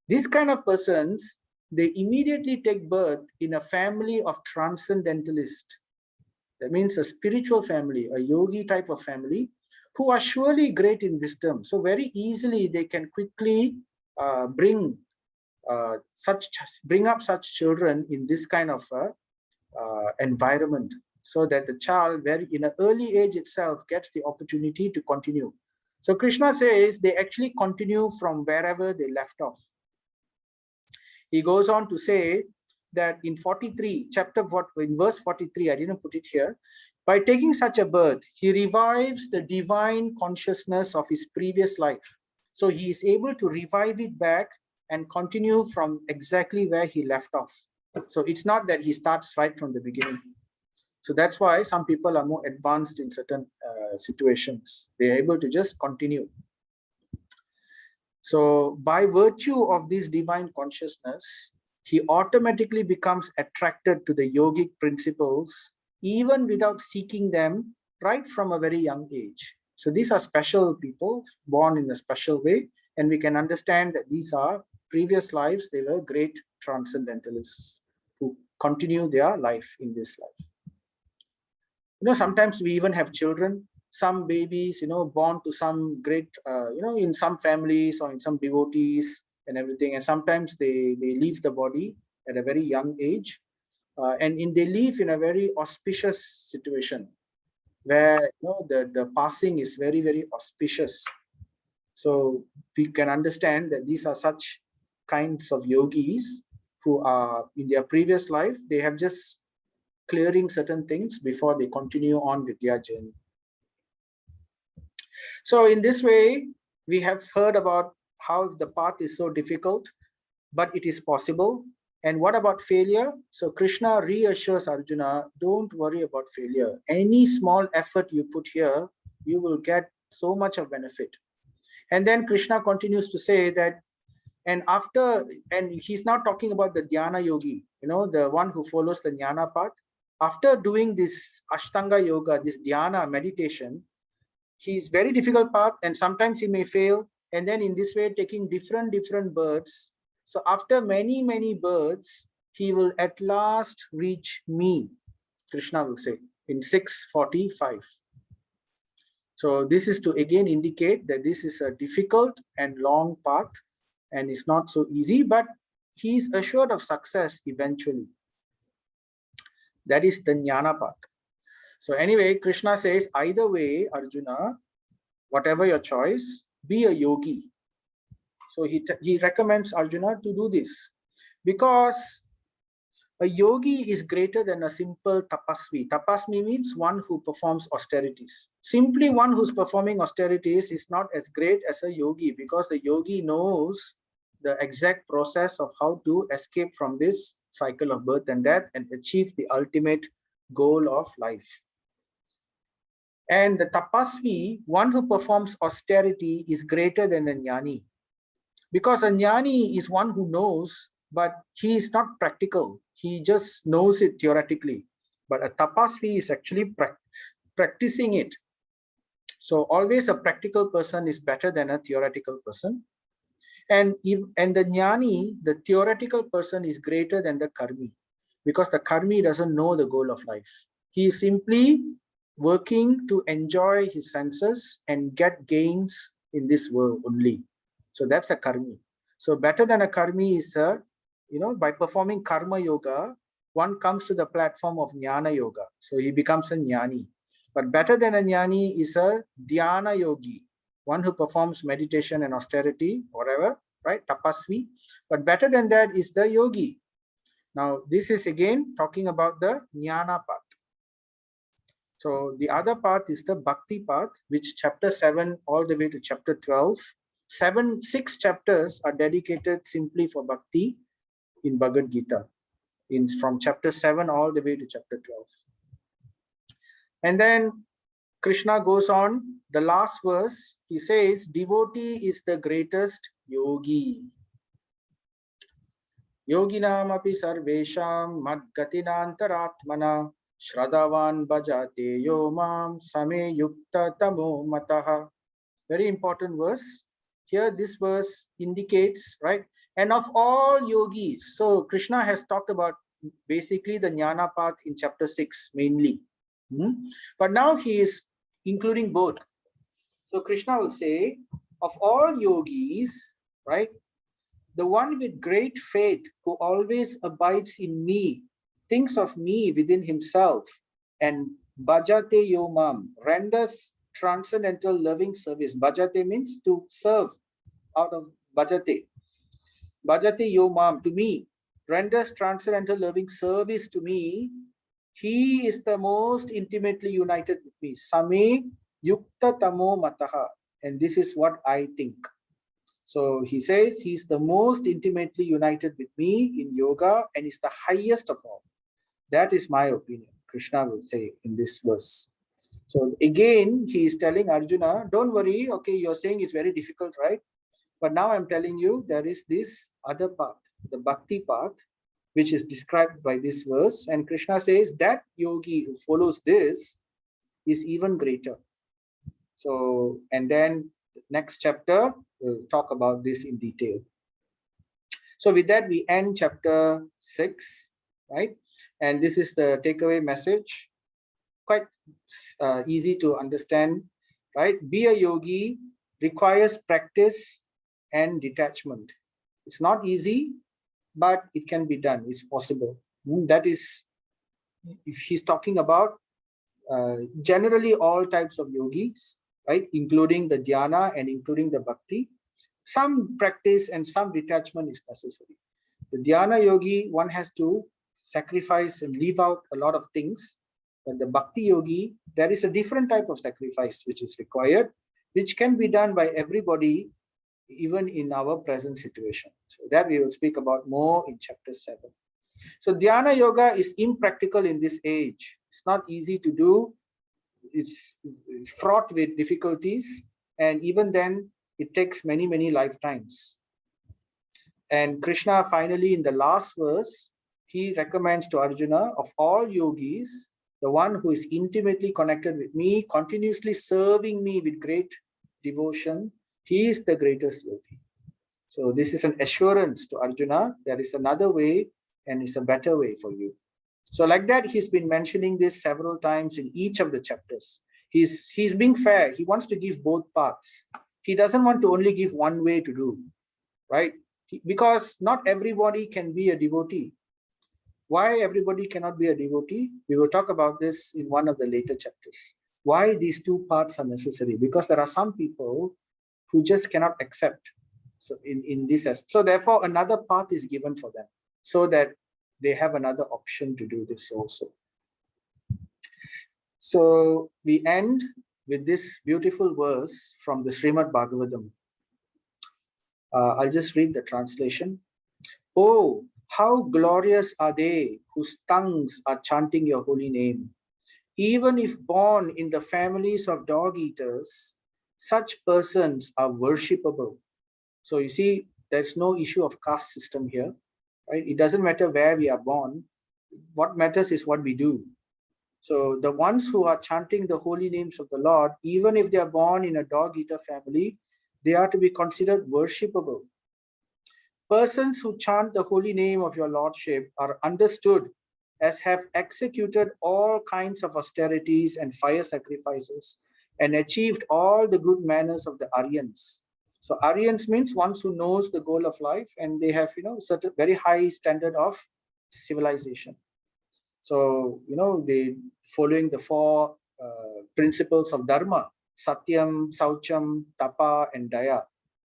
These kind of persons, they immediately take birth in a family of transcendentalists. That means a spiritual family, a yogi type of family, who are surely great in wisdom. So very easily they can quickly bring up such children in this kind of environment, so that the child very in an early age itself gets the opportunity to continue. So Krishna says they actually continue from wherever they left off. He goes on to say that in 43, in verse 43, I didn't put it here, by taking such a birth, he revives the divine consciousness of his previous life. So he is able to revive it back and continue from exactly where he left off. So it's not that he starts right from the beginning. So that's why some people are more advanced in certain situations. They're able to just continue. So by virtue of this divine consciousness, he automatically becomes attracted to the yogic principles, even without seeking them right from a very young age. So these are special people born in a special way, and we can understand that these are previous lives. They were great transcendentalists who continue their life in this life. Sometimes we even have children, some babies, born to some great, in some families or in some devotees and everything. And sometimes they leave the body at a very young age. And they live in a very auspicious situation where, the passing is very, very auspicious. So we can understand that these are such kinds of yogis who are in their previous life, they have just clearing certain things before they continue on with their journey. So in this way, we have heard about how the path is so difficult, but it is possible. And what about failure? So Krishna reassures Arjuna, don't worry about failure. Any small effort you put here, you will get so much of benefit. And then Krishna continues to say that, and he's not talking about the Dhyana Yogi, the one who follows the Nyana Path. After doing this Ashtanga Yoga, this Dhyana meditation, he's very difficult path, and sometimes he may fail. And then in this way, taking different births. So after many births, he will at last reach me, Krishna will say in 645. So this is to again indicate that this is a difficult and long path, and it's not so easy, but he's assured of success eventually. That is the Nyana Path. So anyway, Krishna says, either way, Arjuna, whatever your choice, be a yogi. So he recommends Arjuna to do this, because a yogi is greater than a simple tapasvi. Tapasvi means one who performs austerities. Simply one who's performing austerities is not as great as a yogi, because the yogi knows the exact process of how to escape from this cycle of birth and death and achieve the ultimate goal of life. And the tapasvi, one who performs austerity, is greater than the jnani. Because a jnani is one who knows, but he is not practical. He just knows it theoretically. But a tapasvi is actually practicing it. So always a practical person is better than a theoretical person. And the jnani, the theoretical person, is greater than the karmi, because the karmi doesn't know the goal of life. He is simply working to enjoy his senses and get gains in this world only. So that's a karmi. So better than a karmi is by performing karma yoga, one comes to the platform of Nyana Yoga. So he becomes a jnani. But better than a jnani is a Dhyana Yogi, one who performs meditation and austerity, whatever, right? Tapasvi. But better than that is the yogi. Now, this is again talking about the Nyana Path. So the other path is the Bhakti Path, which chapter 7 all the way to chapter 12. 6 chapters are dedicated simply for Bhakti in Bhagavad Gita, from chapter 7 all the way to chapter 12. And then Krishna goes on, the last verse, he says, devotee is the greatest yogi. Yoginam api sarvesham madgatinantaratmana Shradhavan bhajate yo mam same yukta tamo mataha. Very important verse. Here this verse indicates, right? And of all yogis, so Krishna has talked about basically the Nyana Path in chapter 6 mainly. But now he is including both. So Krishna will say, of all yogis, right? The one with great faith who always abides in me, thinks of me within himself, and bhajate yomam, renders transcendental loving service. Bhajate means to serve out of bhajate. Bhajate yomam, to me, renders transcendental loving service to me. He is the most intimately united with me. Same yukta tamo mataha. And this is what I think. So he says he's the most intimately united with me in yoga and is the highest of all. That is my opinion, Krishna will say in this verse. So again, he is telling Arjuna, don't worry, okay, you're saying it's very difficult, right? But now I'm telling you, there is this other path, the Bhakti path, which is described by this verse. And Krishna says that yogi who follows this is even greater. So, and then next chapter, we'll talk about this in detail. So with that, we end chapter 6, right? And this is the takeaway message. Quite easy to understand, right? Be a yogi requires practice and detachment. It's not easy, but it can be done. It's possible. That is, if he's talking about generally all types of yogis, right? Including the dhyana and including the bhakti. Some practice and some detachment is necessary. The dhyana yogi, one has to sacrifice and leave out a lot of things. But the bhakti yogi, there is a different type of sacrifice which is required, which can be done by everybody, even in our present situation. So that we will speak about more in chapter 7. So dhyana yoga is impractical in this age. It's not easy to do. It's fraught with difficulties. And even then, it takes many, many lifetimes. And Krishna finally, in the last verse, he recommends to Arjuna, of all yogis, the one who is intimately connected with me, continuously serving me with great devotion, he is the greatest yogi. So this is an assurance to Arjuna, there is another way and it's a better way for you. So like that, he's been mentioning this several times in each of the chapters. He's being fair. He wants to give both paths. He doesn't want to only give one way to do, right? Because not everybody can be a devotee. Why everybody cannot be a devotee? We will talk about this in one of the later chapters. Why these two paths are necessary? Because there are some people who just cannot accept. So in this aspect. So therefore, another path is given for them so that they have another option to do this also. So we end with this beautiful verse from the Srimad Bhagavatam. I'll just read the translation. Oh, how glorious are they whose tongues are chanting your holy name. Even if born in the families of dog eaters, such persons are worshipable. So you see, there's no issue of caste system here, right? It doesn't matter where we are born. What matters is what we do. So the ones who are chanting the holy names of the Lord, even if they are born in a dog eater family, they are to be considered worshipable. Persons who chant the holy name of your Lordship are understood as have executed all kinds of austerities and fire sacrifices and achieved all the good manners of the Aryans. So Aryans means ones who knows the goal of life and they have, certain very high standard of civilization. So, they following the four principles of Dharma: Satyam, Saucham, Tapa, and Daya,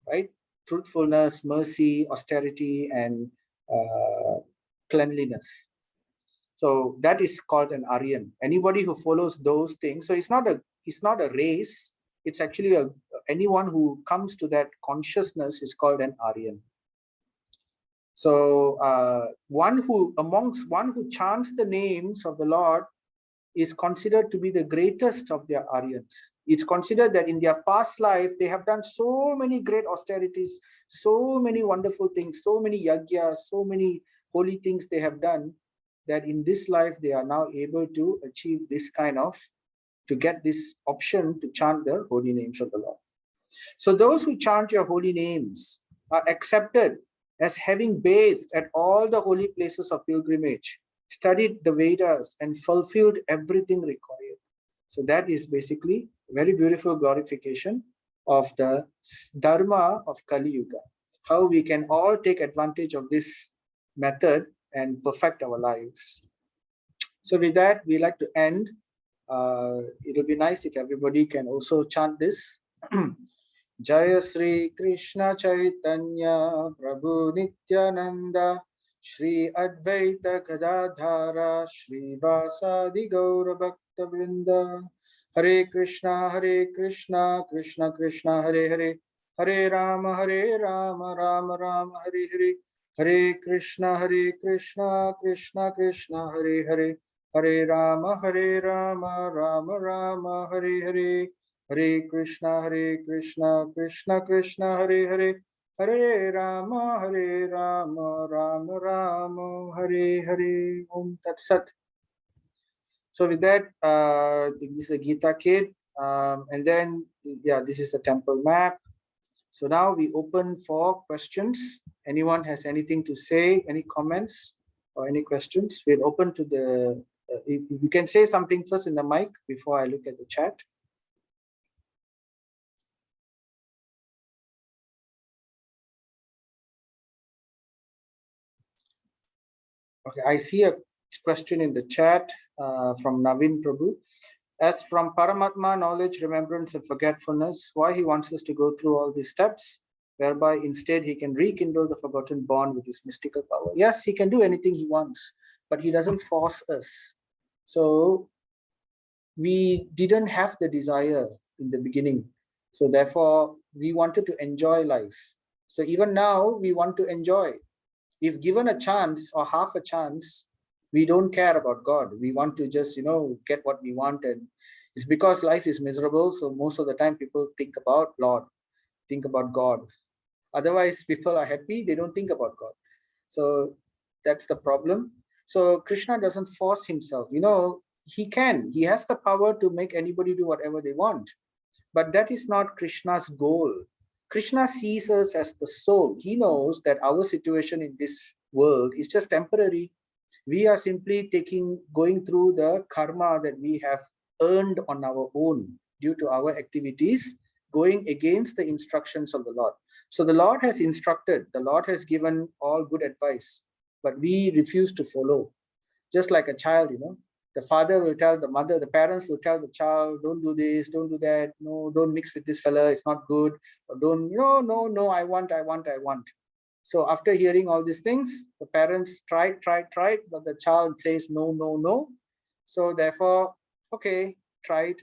right? Truthfulness, mercy, austerity, and cleanliness. So that is called an Aryan. Anybody who follows those things. So it's not a race. It's actually anyone who comes to that consciousness is called an Aryan. So one who chants the names of the Lord is considered to be the greatest of their Aryans. It's considered that in their past life, they have done so many great austerities, so many wonderful things, so many yagyas, so many holy things they have done, that in this life, they are now able to achieve this to get this option to chant the holy names of the Lord. So those who chant your holy names are accepted as having bathed at all the holy places of pilgrimage, studied the Vedas, and fulfilled everything required. So that is basically a very beautiful glorification of the Dharma of Kali Yuga. How we can all take advantage of this method and perfect our lives. So with that, we like to end. It'll be nice if everybody can also chant this. Jaya Sri Krishna Chaitanya Prabhu Nityananda Shri Advaita Gadadhara Shri Vasadi Gaura Bhakta Vrinda Hare Krishna Krishna Krishna Hare Hare Hare Rama Rama Rama Hare Hare Hare Krishna Krishna Krishna Hare Hare Hare Rama Rama Rama Hare Hare Hare Krishna Krishna Krishna Hare Hare Hare Rama Rama Rama Hare Hare. Om Tat Sat. So with that, this is a Gita kit, and then this is the temple map. So now we open for questions. Anyone has anything to say? Any comments or any questions? We'll open to the. You can say something first in the mic before I look at the chat. Okay, I see a question in the chat from Navin Prabhu. As from Paramatma, knowledge, remembrance, and forgetfulness, why he wants us to go through all these steps, whereby instead he can rekindle the forgotten bond with his mystical power. Yes, he can do anything he wants, but he doesn't force us. So we didn't have the desire in the beginning. So therefore, we wanted to enjoy life. So even now, we want to enjoy. If given a chance or half a chance, we don't care about God. We want to just, get what we want. And it's because life is miserable. So most of the time people think about Lord, think about God. Otherwise, people are happy. They don't think about God. So that's the problem. So Krishna doesn't force himself. He has the power to make anybody do whatever they want. But that is not Krishna's goal. Krishna sees us as the soul. He knows that our situation in this world is just temporary. We are simply going through the karma that we have earned on our own due to our activities, going against the instructions of the Lord. So the Lord has instructed, the Lord has given all good advice, but we refuse to follow. Just like a child, the father will tell the mother, the parents will tell the child, don't do this, don't do that, no, don't mix with this fella, it's not good, or don't, no, I want. So after hearing all these things, the parents tried, but the child says no. So therefore, okay, tried.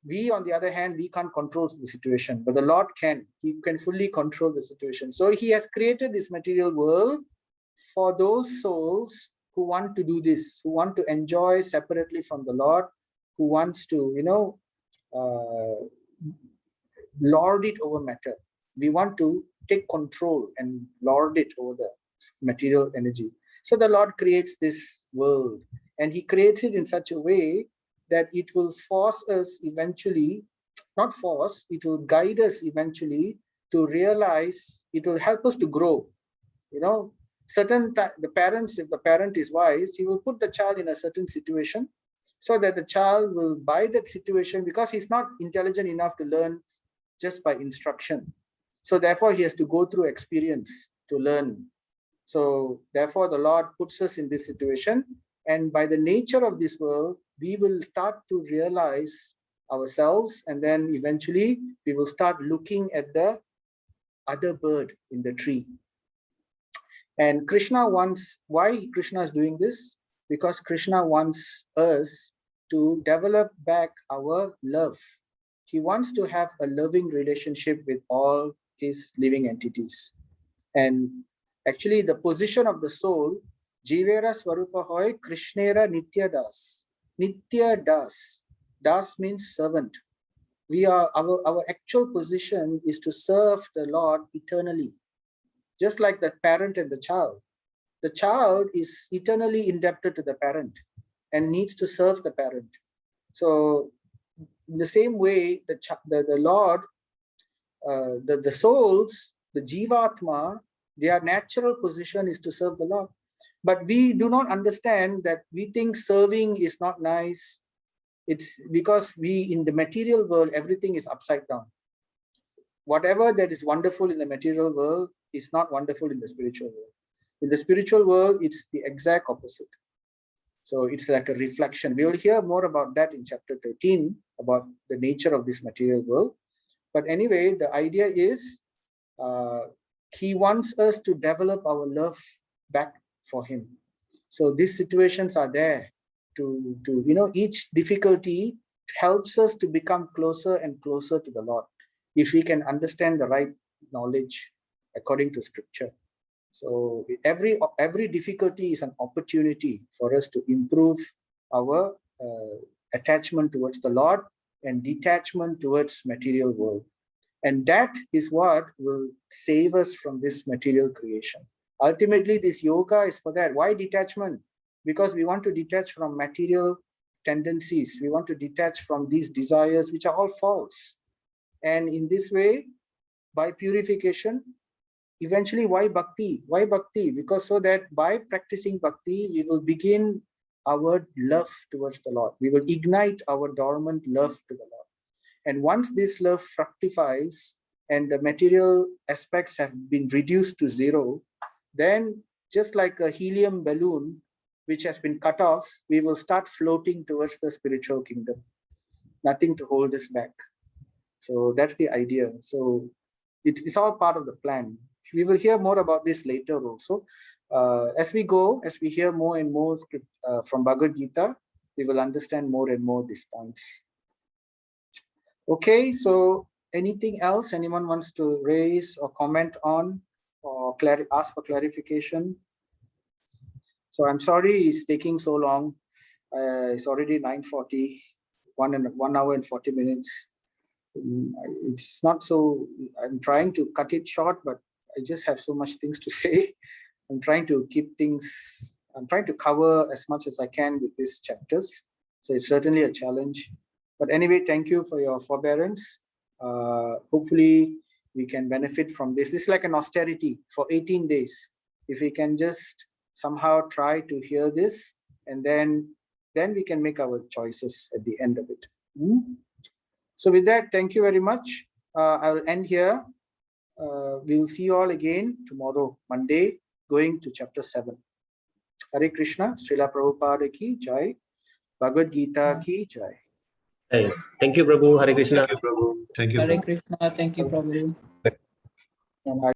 We, on the other hand, we can't control the situation, but the Lord can. He can fully control the situation. So he has created this material world for those souls who want to do this, who want to enjoy separately from the Lord, who wants to, lord it over matter. We want to take control and lord it over the material energy. So the Lord creates this world, and he creates it in such a way that it will force us eventually, not force, it will guide us eventually to realize, it will help us to grow. The parents, if the parent is wise, he will put the child in a certain situation so that the child will buy that situation, because he's not intelligent enough to learn just by instruction. So therefore he has to go through experience to learn. So therefore the Lord puts us in this situation, and by the nature of this world, we will start to realize ourselves, and then eventually we will start looking at the other bird in the tree. And Krishna wants, why Krishna is doing this? Because Krishna wants us to develop back our love. He wants to have a loving relationship with all his living entities. And actually the position of the soul, Jivera Swarupa Hoy Krishnera Nitya Das. Nitya Das. Das means servant. We are, our actual position is to serve the Lord eternally. Just like the parent and the child. The child is eternally indebted to the parent and needs to serve the parent. So in the same way, the Lord, the souls, the Jivatma, their natural position is to serve the Lord. But we do not understand that. We think serving is not nice. It's because in the material world, everything is upside down. Whatever that is wonderful in the material world is not wonderful in the spiritual world. In the spiritual world, it's the exact opposite. So it's like a reflection. We will hear more about that in chapter 13, about the nature of this material world. But anyway, the idea is he wants us to develop our love back for him. So these situations are there to each difficulty helps us to become closer and closer to the Lord, if we can understand the right knowledge according to scripture. So every difficulty is an opportunity for us to improve our attachment towards the Lord and detachment towards material world. And that is what will save us from this material creation. Ultimately, this yoga is for that. Why detachment? Because we want to detach from material tendencies. We want to detach from these desires, which are all false. And in this way, by purification, eventually, why bhakti? Why bhakti? Because so that by practicing bhakti, we will begin our love towards the Lord. We will ignite our dormant love to the Lord. And once this love fructifies and the material aspects have been reduced to zero, then just like a helium balloon which has been cut off, we will start floating towards the spiritual kingdom. Nothing to hold us back. So that's the idea. So it's all part of the plan. We will hear more about this later also. As we go, as we hear more and more from Bhagavad Gita, we will understand more and more these points. Okay, so anything else anyone wants to raise or comment on or ask for clarification? So I'm sorry it's taking so long. It's already 9:40, 1 hour and 40 minutes. It's not so, I'm trying to cut it short, but I just have so much things to say. I'm trying to cover as much as I can with these chapters. So it's certainly a challenge. But anyway, thank you for your forbearance. Hopefully we can benefit from this. This is like an austerity for 18 days. If we can just somehow try to hear this, and then we can make our choices at the end of it. So with that, thank you very much. I will end here. We will see you all again tomorrow, Monday, going to chapter 7. Hare Krishna, Srila Prabhupada ki jai, Bhagavad Gita ki jai. Hey, thank you, Prabhu. Hare Krishna. Thank you, Prabhu. Thank you, Hare Prabhu. Krishna. Thank you, Prabhu. And